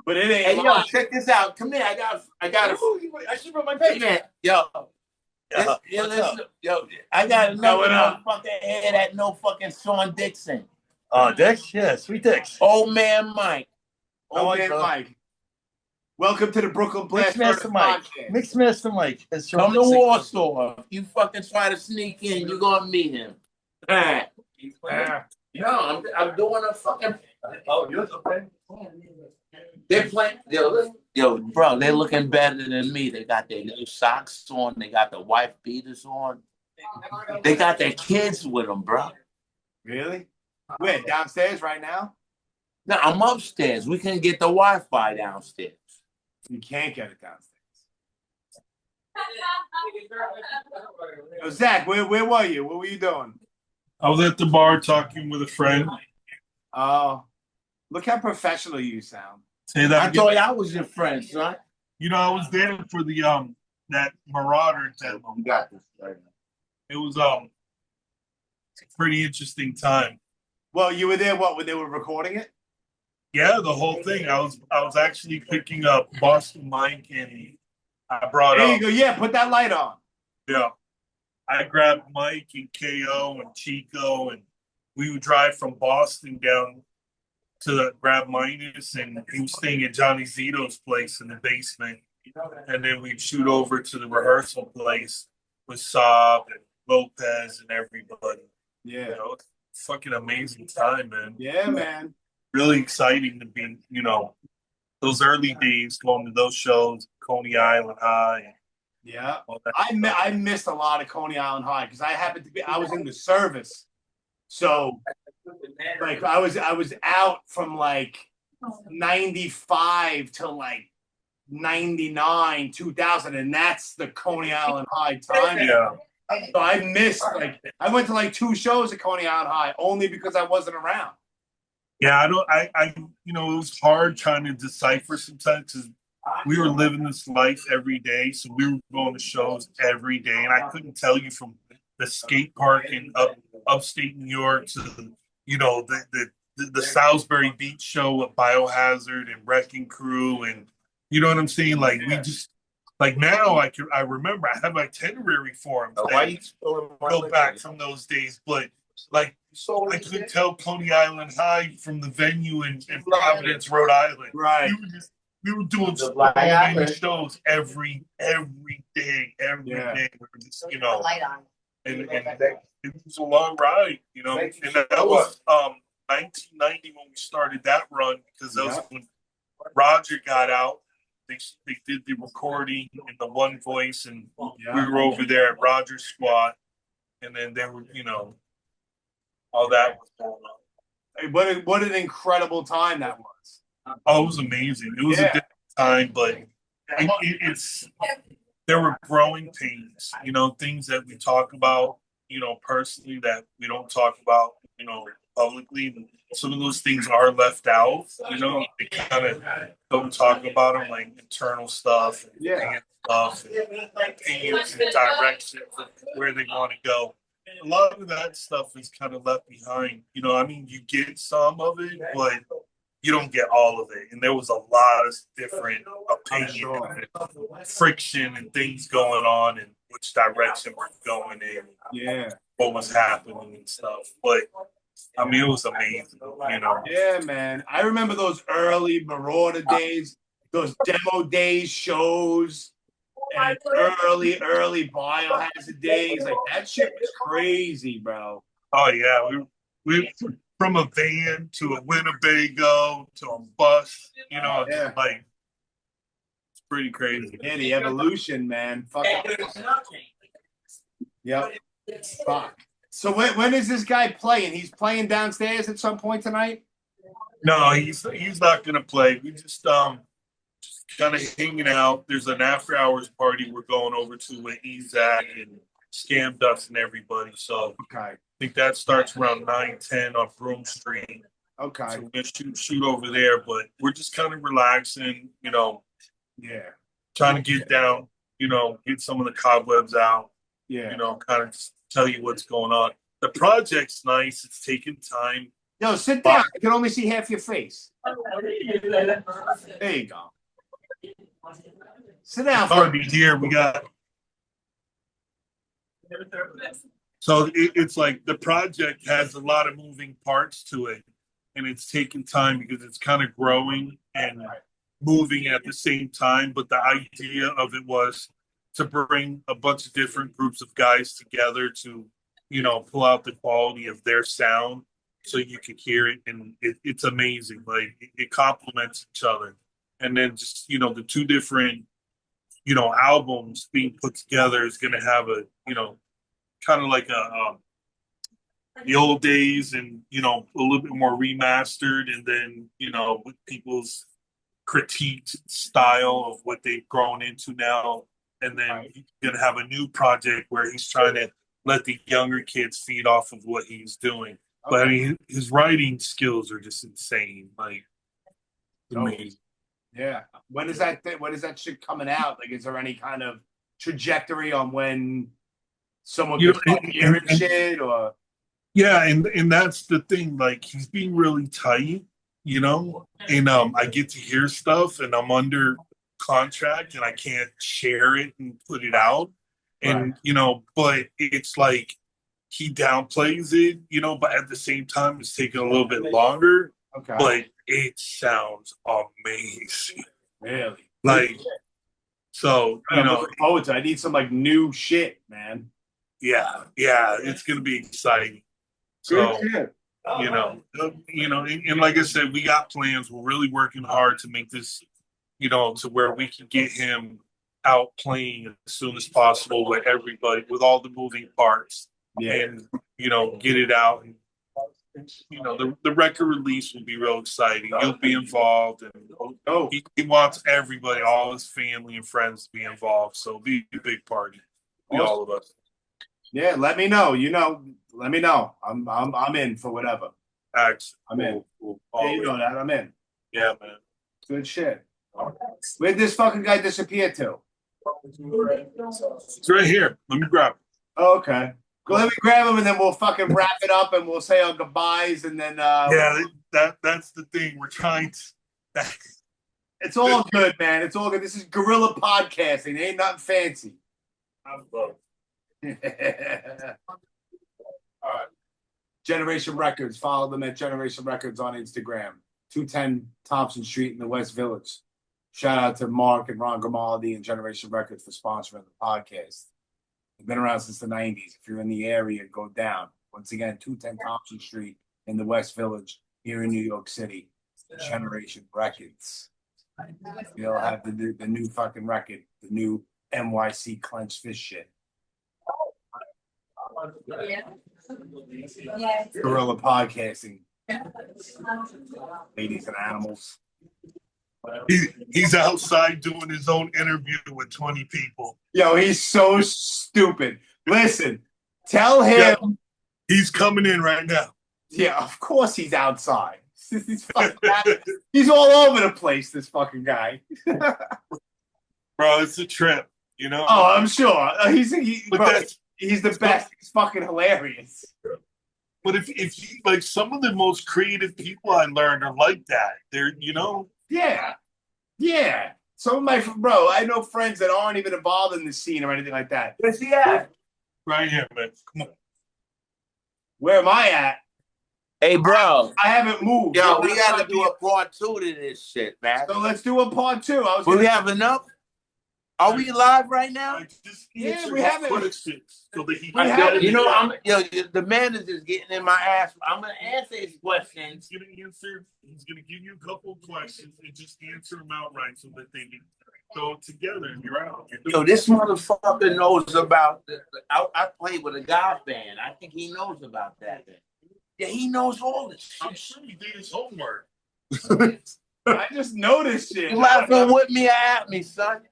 but it ain't Hey, live. yo, check this out. Come here. I got I should put my face. Yo. Yo, I got another motherfucker here that no fucking Sean Dixon. Oh, Dix? Yeah, sweet Dix. Old man Mike. Old man Mike. Welcome to the Brooklyn Blast Mixmaster Mike. Mixmaster Mike. Come to Warsaw. If you fucking try to sneak in, you're gonna meet him. No, I'm doing a fucking. Oh, you're okay. They're playing. Yo, bro, they're looking better than me. They got their new socks on. They got the wife beaters on. They got their kids with them, bro. Really? Where? Downstairs right now? No, I'm upstairs. We can get the Wi-Fi downstairs. You can't get it downstairs. Zach, where were you? What were you doing? I was at the bar talking with a friend. Oh, look how professional you sound. Say that I again. thought I was your friend, son. You know, I was there for the that Marauder demo. You got this right now. It was a pretty interesting time. Well, you were there when they were recording it? Yeah, the whole thing. I was actually picking up Boston Mike, and I brought There up. you go. Yeah, put that light on. Yeah, I grabbed Mike and KO and Chico, and we would drive from Boston down to grab Minus, and he was staying at Johnny Zito's place in the basement, and then we'd shoot over to the rehearsal place with Saab and Lopez and everybody. Yeah, You know, fucking amazing time, man. yeah, man. Really exciting to be, you know, those early days going to those shows, Coney Island High. Yeah, all that I stuff. missed a lot of Coney Island High because I was in the service, so like I was out from like 95 to like 99, 2000, and that's the Coney Island High time. Yeah. So I missed I went to like 2 shows at Coney Island High only because I wasn't around. Yeah, I you know, it was hard trying to decipher sometimes because we were living this life every day. So we were going to shows every day. And I couldn't tell you from the skate park in upstate New York to you know, the Salisbury Beach show at Biohazard and Wrecking Crew, and you know what I'm saying? Like we just like now I remember I have itinerary forms that go back from those days, but like I could tell Coney Island High from the venue in Providence, Rhode Island. Right. We were doing shows every day. We were just, you know, and it was a long ride, you know. And that was 1990 when we started that run, because that was when Roger got out. They did the recording in the one voice, and we were over there at Roger's squad, and then they were, you know, all that was going on. Hey, what an incredible time that was. Oh, it was amazing. It was a different time, but there were growing pains, you know, things that we talk about, you know, personally that we don't talk about, you know, publicly. Some of those things are left out, you know, they kind of don't talk about them, like internal stuff and stuff and pains and directions of where they want to go. A lot of that stuff is kind of left behind. You know, I mean, you get some of it, but you don't get all of it. And there was a lot of different opinion and friction and things going on and which direction we're going in. Yeah. What was happening and stuff. But I mean, it was amazing, you know. Yeah, man. I remember those early Marauder days, those demo days shows, and early Biohazard days. Like, that shit was crazy, bro. Oh, yeah. We from a van to a Winnebago to a bus, you know, like, it's pretty crazy. Yeah, the evolution, man. Fuck. Yep. Fuck. So when is this guy playing? He's playing downstairs at some point tonight? No, he's not gonna play. We just kind of hanging out. There's an after hours party we're going over to with Ezak and Scam Ducks and everybody. So I think that starts around 9-10 on Broom Street. Okay. So we're gonna shoot over there, but we're just kind of relaxing, you know. Yeah. Trying to get down, you know, get some of the cobwebs out. Yeah. You know, kind of just tell you what's going on. The project's nice. It's taking time. Yo, sit down. I can only see half your face. There you go. Sit down. Already here. We got. So it's like the project has a lot of moving parts to it, and it's taking time because it's kind of growing and moving at the same time. But the idea of it was to bring a bunch of different groups of guys together to, you know, pull out the quality of their sound so you can hear it. And it's amazing. Like, it complements each other. And then just, you know, the two different, you know, albums being put together is going to have a, you know, kind of like the old days and, you know, a little bit more remastered. And then, you know, with people's critiqued style of what they've grown into now. And then he's going to have a new project where he's trying to let the younger kids feed off of what he's doing. But I mean, his writing skills are just insane. Like, amazing. Yeah. When is that shit coming out? Like, is there any kind of trajectory on when someone could hear shit or? Yeah, and that's the thing. Like, he's being really tight, you know. And I get to hear stuff, and I'm under contract and I can't share it and put it out, and you know, but it's like he downplays it, you know, but at the same time it's taking a little bit longer. But it sounds amazing. Really? Like, so you know, I need some like new shit, man. Yeah, it's gonna be exciting. So you know, and like I said, we got plans. We're really working hard to make this, you know, to where we can get him out playing as soon as possible with everybody, with all the moving parts, and, you know, get it out. And, you know, the record release will be real exciting. You'll be involved, and he wants everybody, all his family and friends to be involved. So it'll be a big party, all of us. Yeah, let me know. You know, let me know. I'm in for whatever. Excellent. I'm in. Yeah, you know that. I'm in. Yeah, man. Good shit. Where'd this fucking guy disappear to? It's right here. Let me grab it. Oh, okay. Well, let me grab him and then we'll fucking wrap it up and we'll say our goodbyes and then. Yeah, that's the thing. We're trying to. It's all good, man. It's all good. This is guerrilla podcasting. It ain't nothing fancy. I'm broke. All right. Generation Records. Follow them at Generation Records on Instagram. 210 Thompson Street in the West Village. Shout out to Marc and Ron Grimaldi and Generation Records for sponsoring the podcast. They've been around since the 90s. If you're in the area, go down. Once again, 210 Thompson Street in the West Village here in New York City. Generation Records. They'll have the new fucking record, the new NYC Clenched Fist shit. Guerrilla podcasting. Ladies and animals. He's outside doing his own interview with 20 people. Yo, he's so stupid. Listen, tell him. Yeah, he's coming in right now. Yeah, of course he's outside. He's all over the place, this fucking guy. Bro, it's a trip, you know? Oh, I'm sure. He's the best. He's fucking hilarious. But if you, like, some of the most creative people I learned are like that. They're, you know? Yeah. Some of my, bro, I know friends that aren't even involved in the scene or anything like that. Where's he at? Right here, man. Come on. Where am I at? Hey, bro. I haven't moved. Yo, we got to do a part 2 to this shit, man. So let's do a part 2. We have enough? Are we live right now? Yeah, we have it. So that he You know, the manager's getting in my ass. I'm gonna answer his questions. He's gonna give you a couple of questions and just answer them outright so that they can go together and you're out. Yo, this motherfucker knows about. I played with a goth band. I think he knows about that. Yeah, he knows all this shit. I'm sure he did his homework. I just noticed shit. You laughing with me or at me, son?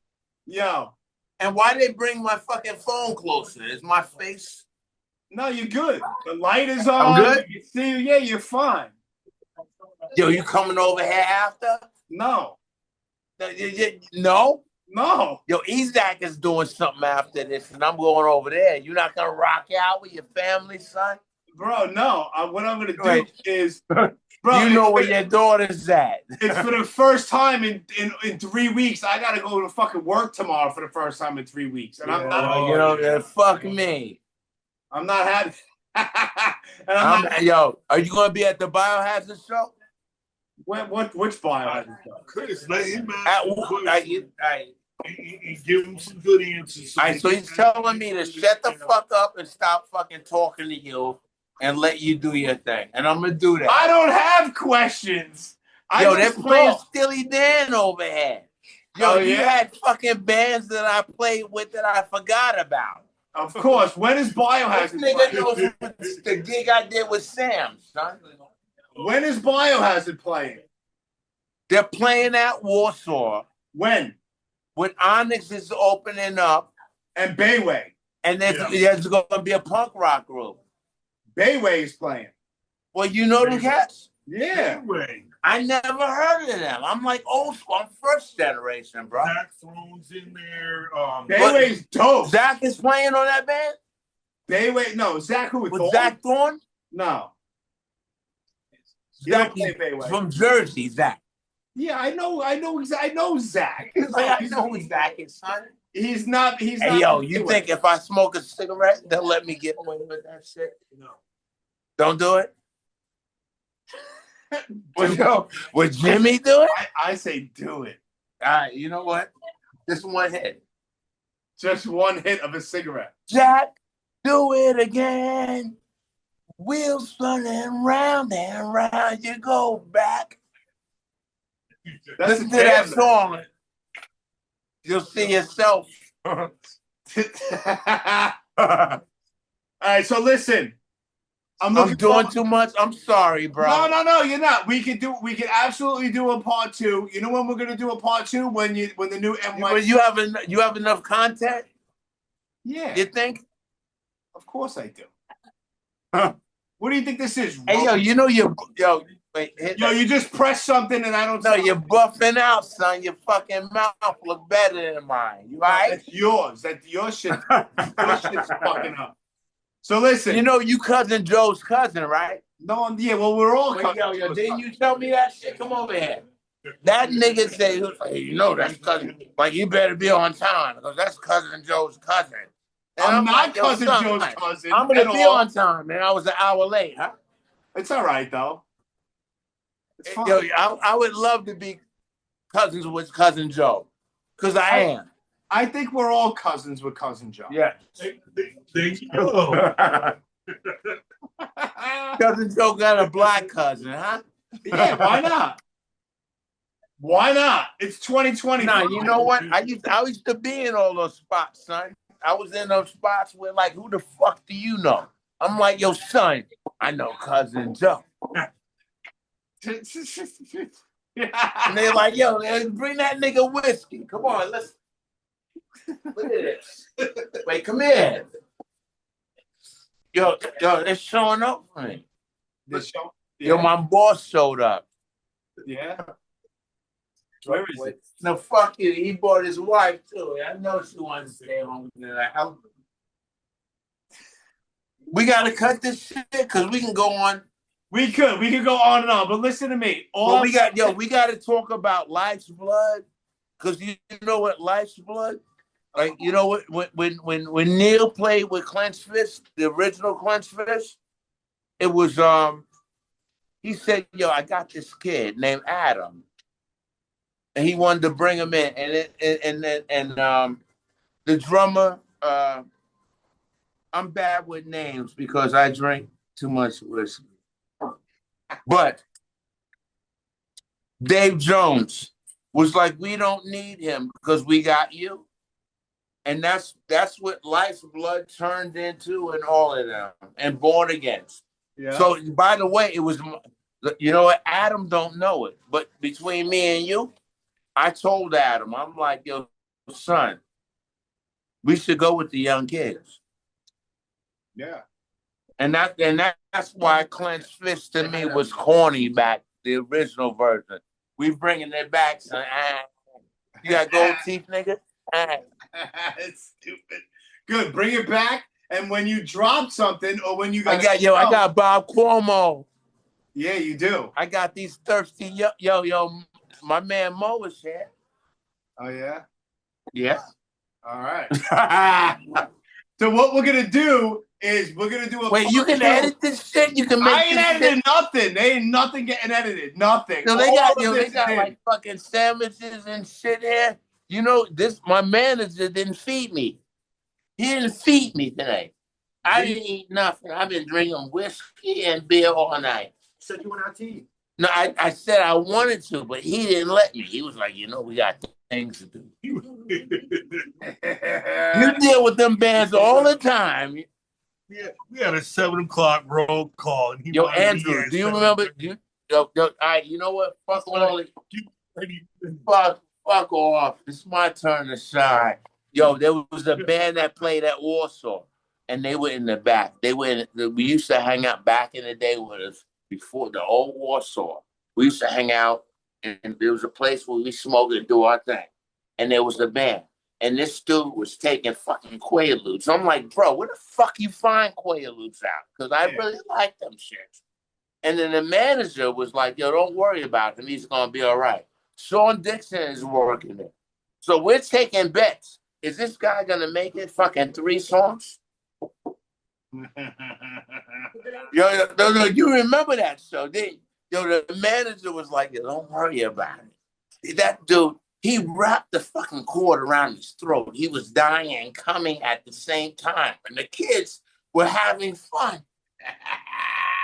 Yo. And why they bring my fucking phone closer? Is my face? No, you're good. The light is on. I'm good? You see, yeah, you're fine. Yo, you coming over here after? No. No? No. Yo, Ezak is doing something after this, and I'm going over there. You're not going to rock out with your family, son? Bro, no. What I'm going to do is... Bro, you know where your daughter's at. It's for the first time in 3 weeks. I got to go to fucking work tomorrow for the first time in 3 weeks. And I'm not... fuck me. I'm not happy. Yo, are you going to be at the Biohazard show? Which Biohazard show? Chris, let him and give him some good answers. So he's telling me to shut the fuck up and stop fucking talking to you and let you do your thing. And I'm going to do that. I don't have questions. Yo, they're playing Steely Dan over here. Yo, you had fucking bands that I played with that I forgot about. Of course. When is Biohazard? This nigga knows the gig I did with Sam, son. When is Biohazard playing? They're playing at Warsaw. When? When Onyx is opening up. And Bayway. And there's going to be a punk rock group. Bayway is playing. Well, you know them cats? Yeah. Bayway. I never heard of them. I'm like old school. I'm first generation, bro. Zach Throne's in there. Bayway's dope. Zach is playing on that band? Bayway, no. Zach who? With Zach Thorne? No. Zach from Jersey, Zach. Yeah, I know Zach. I know who Zach is, son. He's not. Hey, yo, you think if I smoke a cigarette, they'll let me get away with that shit? No. Don't do it? Would Jimmy do it? I say do it. All right, you know what? Just one hit. Just one hit of a cigarette. Jack, do it again. Wheels spinning round and round. You go back. Listen to that song. You'll see yourself. All right, so listen. I'm doing too much. I'm sorry, bro. No, you're not. We could absolutely do a part 2. You know when we're gonna do a part 2? When the new NYC. You have enough content? Yeah. You think? Of course I do. What do you think this is? Hey, yo, you know you just press something and I don't. No, you're buffing out, son. Your fucking mouth look better than mine. You all right? That's yours. That's your shit. Your shit's fucking up. So listen. You know you cousin Joe's cousin, right? No, yeah, well, we're all Wait, cousins. yo, didn't you tell me that shit? Come over here. That nigga said, hey, you know that's cousin. Like, you better be on time because that's cousin Joe's cousin. And I'm not like, yo, cousin son, Joe's cousin. I'm gonna at be all. on time, and I was an hour late, huh? It's all right though. It's fine. Yo, I would love to be cousins with cousin Joe, because I am. I think we're all cousins with cousin Joe. Yeah. There you go. Cousin Joe got a black cousin, huh? Yeah, why not? Why not? It's 2020. Nah, you know what? I used to be in all those spots, son. I was in those spots where, like, who the fuck do you know? I'm like, yo, son, I know cousin Joe. And they're like, yo, bring that nigga whiskey. Come on, let's look at this. Wait, come here. Yo, it's showing up for me. This show? Yo, my boss showed up. Yeah. Where is it? No, fuck you. He brought his wife too. I know she wants to stay home tonight. We gotta cut this shit because we can go on. We could go on and on, but listen to me. Well, we got to talk about Life's Blood, because you know what Life's Blood, like, you know what, when Neil played with Clenched Fist, the original Clenched Fist, it was he said, yo, I got this kid named Adam, and he wanted to bring him in, and the drummer, I'm bad with names because I drink too much whiskey. But Dave Jones was like, we don't need him because we got you. And that's what Life's Blood turned into, and all of them, and Born Against. Yeah. So, by the way, it was, you know what, Adam don't know it, but between me and you, I told Adam, I'm like, yo, son, we should go with the young kids. Yeah. And that's why Clenched Fist to me was corny back, the original version. We bringing it back, son. You got gold teeth, nigga? It's stupid. Good, bring it back. And when you drop something, or when you got, I got Bob Cuomo. Yeah, you do. I got these thirsty yo. My man Mo is here. Oh yeah. Yeah. All right. So what we're gonna do is we're gonna do a. Wait, you can edit this shit. You can make. I ain't editing nothing. There ain't nothing getting edited. Nothing. So they got like fucking sandwiches and shit here. You know, my manager didn't feed me. He didn't feed me today. I didn't eat nothing. I've been drinking whiskey and beer all night. Said you went out to eat. No, I said I wanted to, but he didn't let me. He was like, you know, we got things to do. You deal with them bands all the time. Yeah, we had a 7 o'clock roll call. And yo, Andrew, do you remember? All right, you know what? Fuck all it. Fuck off. It's my turn to shine. Yo, there was a band that played at Warsaw, and they were in the back. We used to hang out back in the day with us before the old Warsaw. We used to hang out, and there was a place where we smoked and do our thing. And there was a band. And this dude was taking fucking Quaaludes. I'm like, bro, where the fuck you find Quaaludes out? Because I really like them shits. And then the manager was like, yo, don't worry about him. He's going to be all right. Sean Dixon is working there. So we're taking bets. Is this guy going to make it fucking 3 songs? Yo, you remember that show, didn't you? Yo, the manager was like, yo, don't worry about it. That dude, he wrapped the fucking cord around his throat. He was dying and coming at the same time. And the kids were having fun.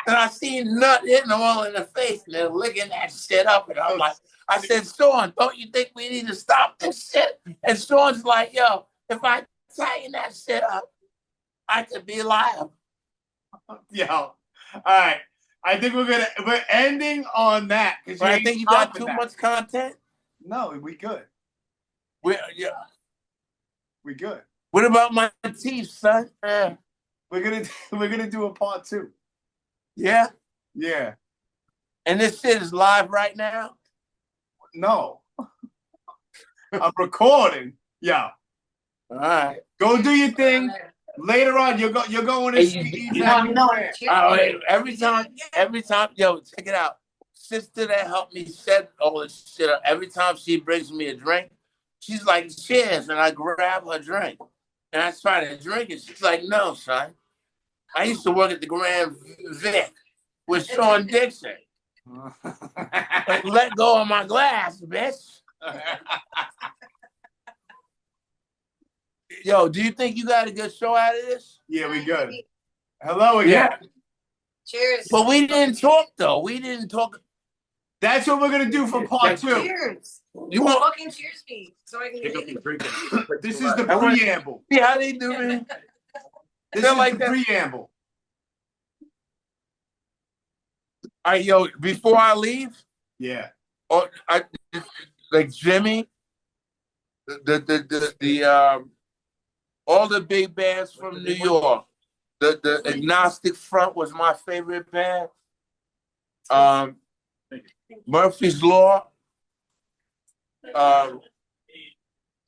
And I seen nut hitting them all in the face, and they're licking that shit up. And I'm like, I said, Sean, don't you think we need to stop this shit? And Sean's like, yo, if I tighten that shit up, I could be liable. Yo, all right. I think we're ending on that. But I think you got too much content. No, we good. We good. What about my teeth, son? We're gonna do a part 2. Yeah? Yeah. And this shit is live right now? No. I'm recording. Yeah. All right. Go do your thing. Later on, you're going to Hey, see you Ezak. No, every time, yo, check it out. Sister that helped me set all this shit up. Every time she brings me a drink, she's like, cheers, and I grab her drink. And I try to drink it. She's like, no, son. I used to work at the Grand Vic with Sean Dixon. Like, let go of my glass, bitch. Yo, do you think you got a good show out of this? Yeah, we good. Hello again. Yeah. Cheers. But we didn't talk, though. We didn't talk. That's what we're gonna do for part 2. Cheers. You want? Fucking cheers me so I can get it. This is the preamble. See how they do me? This Feel is like the that. preamble. All right, yo, before I leave, Yeah. or like Jimmy, all the big bands from New York. The Agnostic Front was my favorite band. Murphy's Law.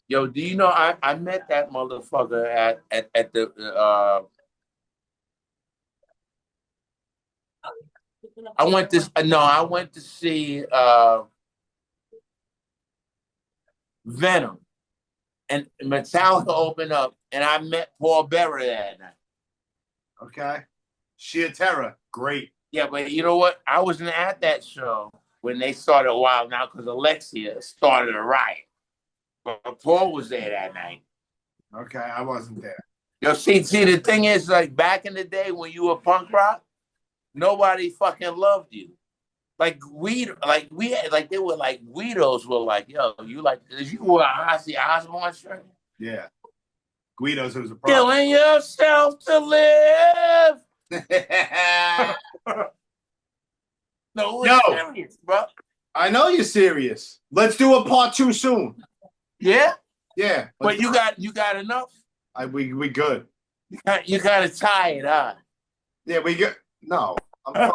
Yo, do you know I met that motherfucker at the I went to see Venom, and Metallica opened up, and I met Paul Bearer that night. Okay. Sheer Terror. Great. Yeah, but you know what? I wasn't at that show when they started Wild Now because Alexia started a riot. But Paul was there that night. Okay, I wasn't there. Yo, see, the thing is, like, back in the day when you were punk rock, nobody fucking loved you. Like, they were like, Guidos were like, yo, did you wear a Ozzy Osbourne shirt? Yeah. Guido's was a problem. Killing yourself to live. No, Yo. serious, bro. I know you're serious. Let's do a part 2 soon. Yeah? Yeah. But you got enough? We good. You kind of tired, huh? Yeah, we good. No, I'm fine.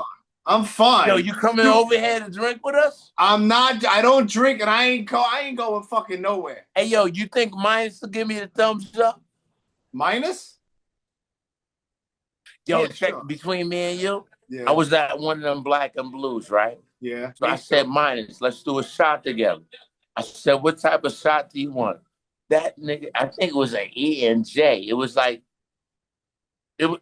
I'm fine. Yo, you coming over here to drink with us? I'm not. I don't drink, and I ain't going fucking nowhere. Hey, yo, you think Minus will give me the thumbs up? Minus? Yo, Yeah, check sure. between me and you. Yeah. I was at one of them Black and Blues, right? Yeah. So I said, Minus, let's do a shot together. I said, what type of shot do you want? That nigga, I think it was an E and J. It was like, it was,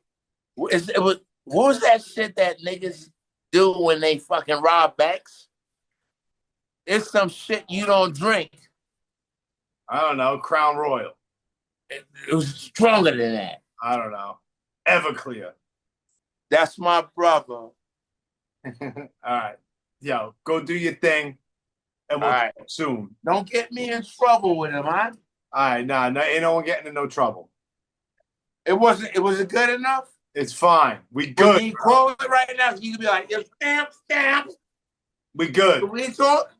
what was that shit that niggas do when they fucking rob banks? It's some shit you don't drink. I don't know. Crown Royal. It was stronger than that. I don't know. Everclear. That's my brother. All right. Yo, go do your thing. And we'll All right. talk soon. Don't get me in trouble with him, huh? All right. Nah, no, ain't no one getting in no trouble. It wasn't good enough? It's fine. We But good. you call it right now, you can be like, yeah, stamp. We good. Can we talk?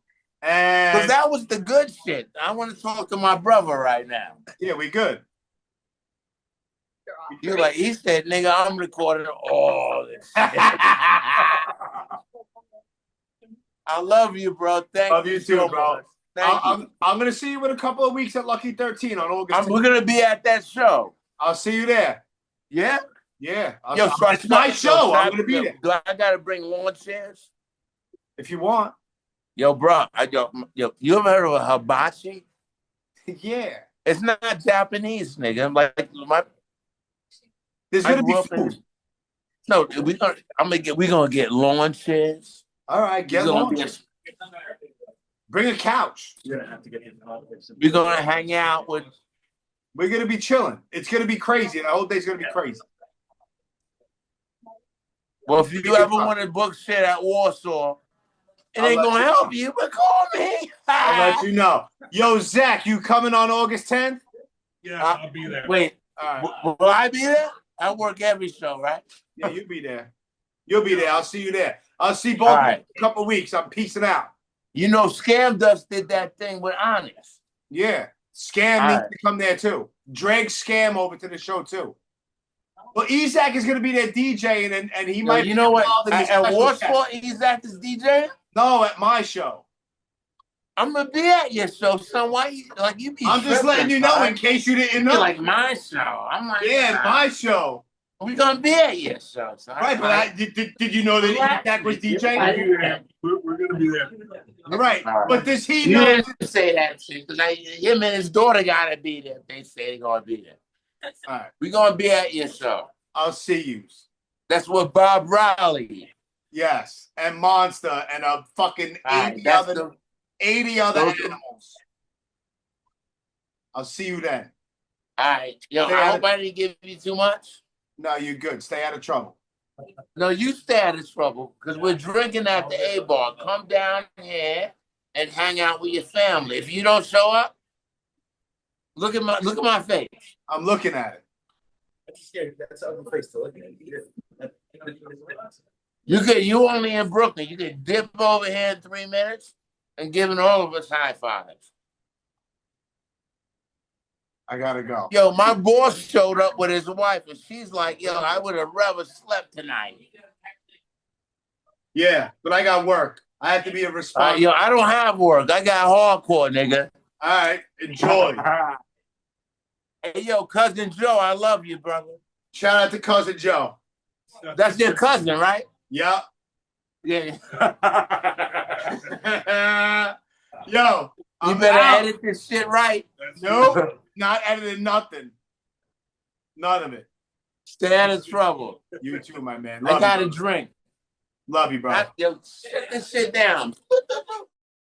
Because And that was the good shit. I want to talk to my brother right now. yeah, we good. You're like, he said, nigga, I'm recording all this shit. I love you, bro. Thank Love you too, so bro. much. Thank you. I'm gonna see you in a couple of weeks at Lucky 13 on August. We're going to be at that show. I'll see you there. Yeah? Yeah. Yo, so it's my show. I'm gonna be there. Do I got to bring lawn chairs? If you want. Yo, bro, you ever heard of a hibachi? Yeah. It's not Japanese, nigga. I'm like, There's I gonna be grew up in- food. No, we're gonna get lawn chairs. All right, get We're gonna along. get- Bring a couch. We're gonna hang out with. We're gonna be chilling. It's gonna be crazy. The whole day's gonna be crazy. Well, if you ever want to book shit at Warsaw, it I'll ain't let gonna you help know. you, but call me. I'll let you know. Yo, Zach, you coming on August 10th? Yeah, I'll be there. Wait, All right. will I be there? I work every show, right? Yeah, you'll be there. You'll be there. I'll see you there. I'll see both All of you right. in a couple of weeks. I'm peacing out. You know, Scam Dust did that thing with Honest. Yeah. Scam All needs right. to come there too. Drag Scam over to the show too. Well, Ezak is going to be there DJing, and he might. You know what? be involved in the At special Warsaw, guest. Ezak is DJing? No, at my show. I'm gonna be at your show, son. Why you like you be? I'm just letting you know in case you didn't know. Like my show. I'm like, yeah, my show. We gonna be at your show, son. Right, but did you know that Kutik was DJing? We're gonna be there. Right, but does he You know? didn't say that shit because him and his daughter gotta be there. They say they're gonna be there. All right, We gonna be at your show. I'll see you. That's what Bob Riley. Yes, and Monster and a fucking 80 other animals. I'll see you then. All right, yo, I hope I didn't give you too much. No, you're good. Stay out of trouble. No, you stay out of trouble because we're drinking at the A bar. Come down here and hang out with your family. If you don't show up, look at my face. I'm looking at it. That's ugly face to look at. You only in Brooklyn. You can dip over here in 3 minutes and giving all of us high fives. I gotta go. Yo, my boss showed up with his wife, and she's like, yo, I would have rather slept tonight. Yeah, but I got work. I have to be a responsible. Yo, I don't have work. I got hardcore, nigga. All right, enjoy. Hey, yo, Cousin Joe, I love you, brother. Shout out to Cousin Joe. That's your cousin, right? Yep. Yeah. Yo, You better edit this shit right. Nope, not editing nothing. None of it. Stay out of trouble. You too, my man. I got a drink. Love you, bro. Yo, shut this shit down.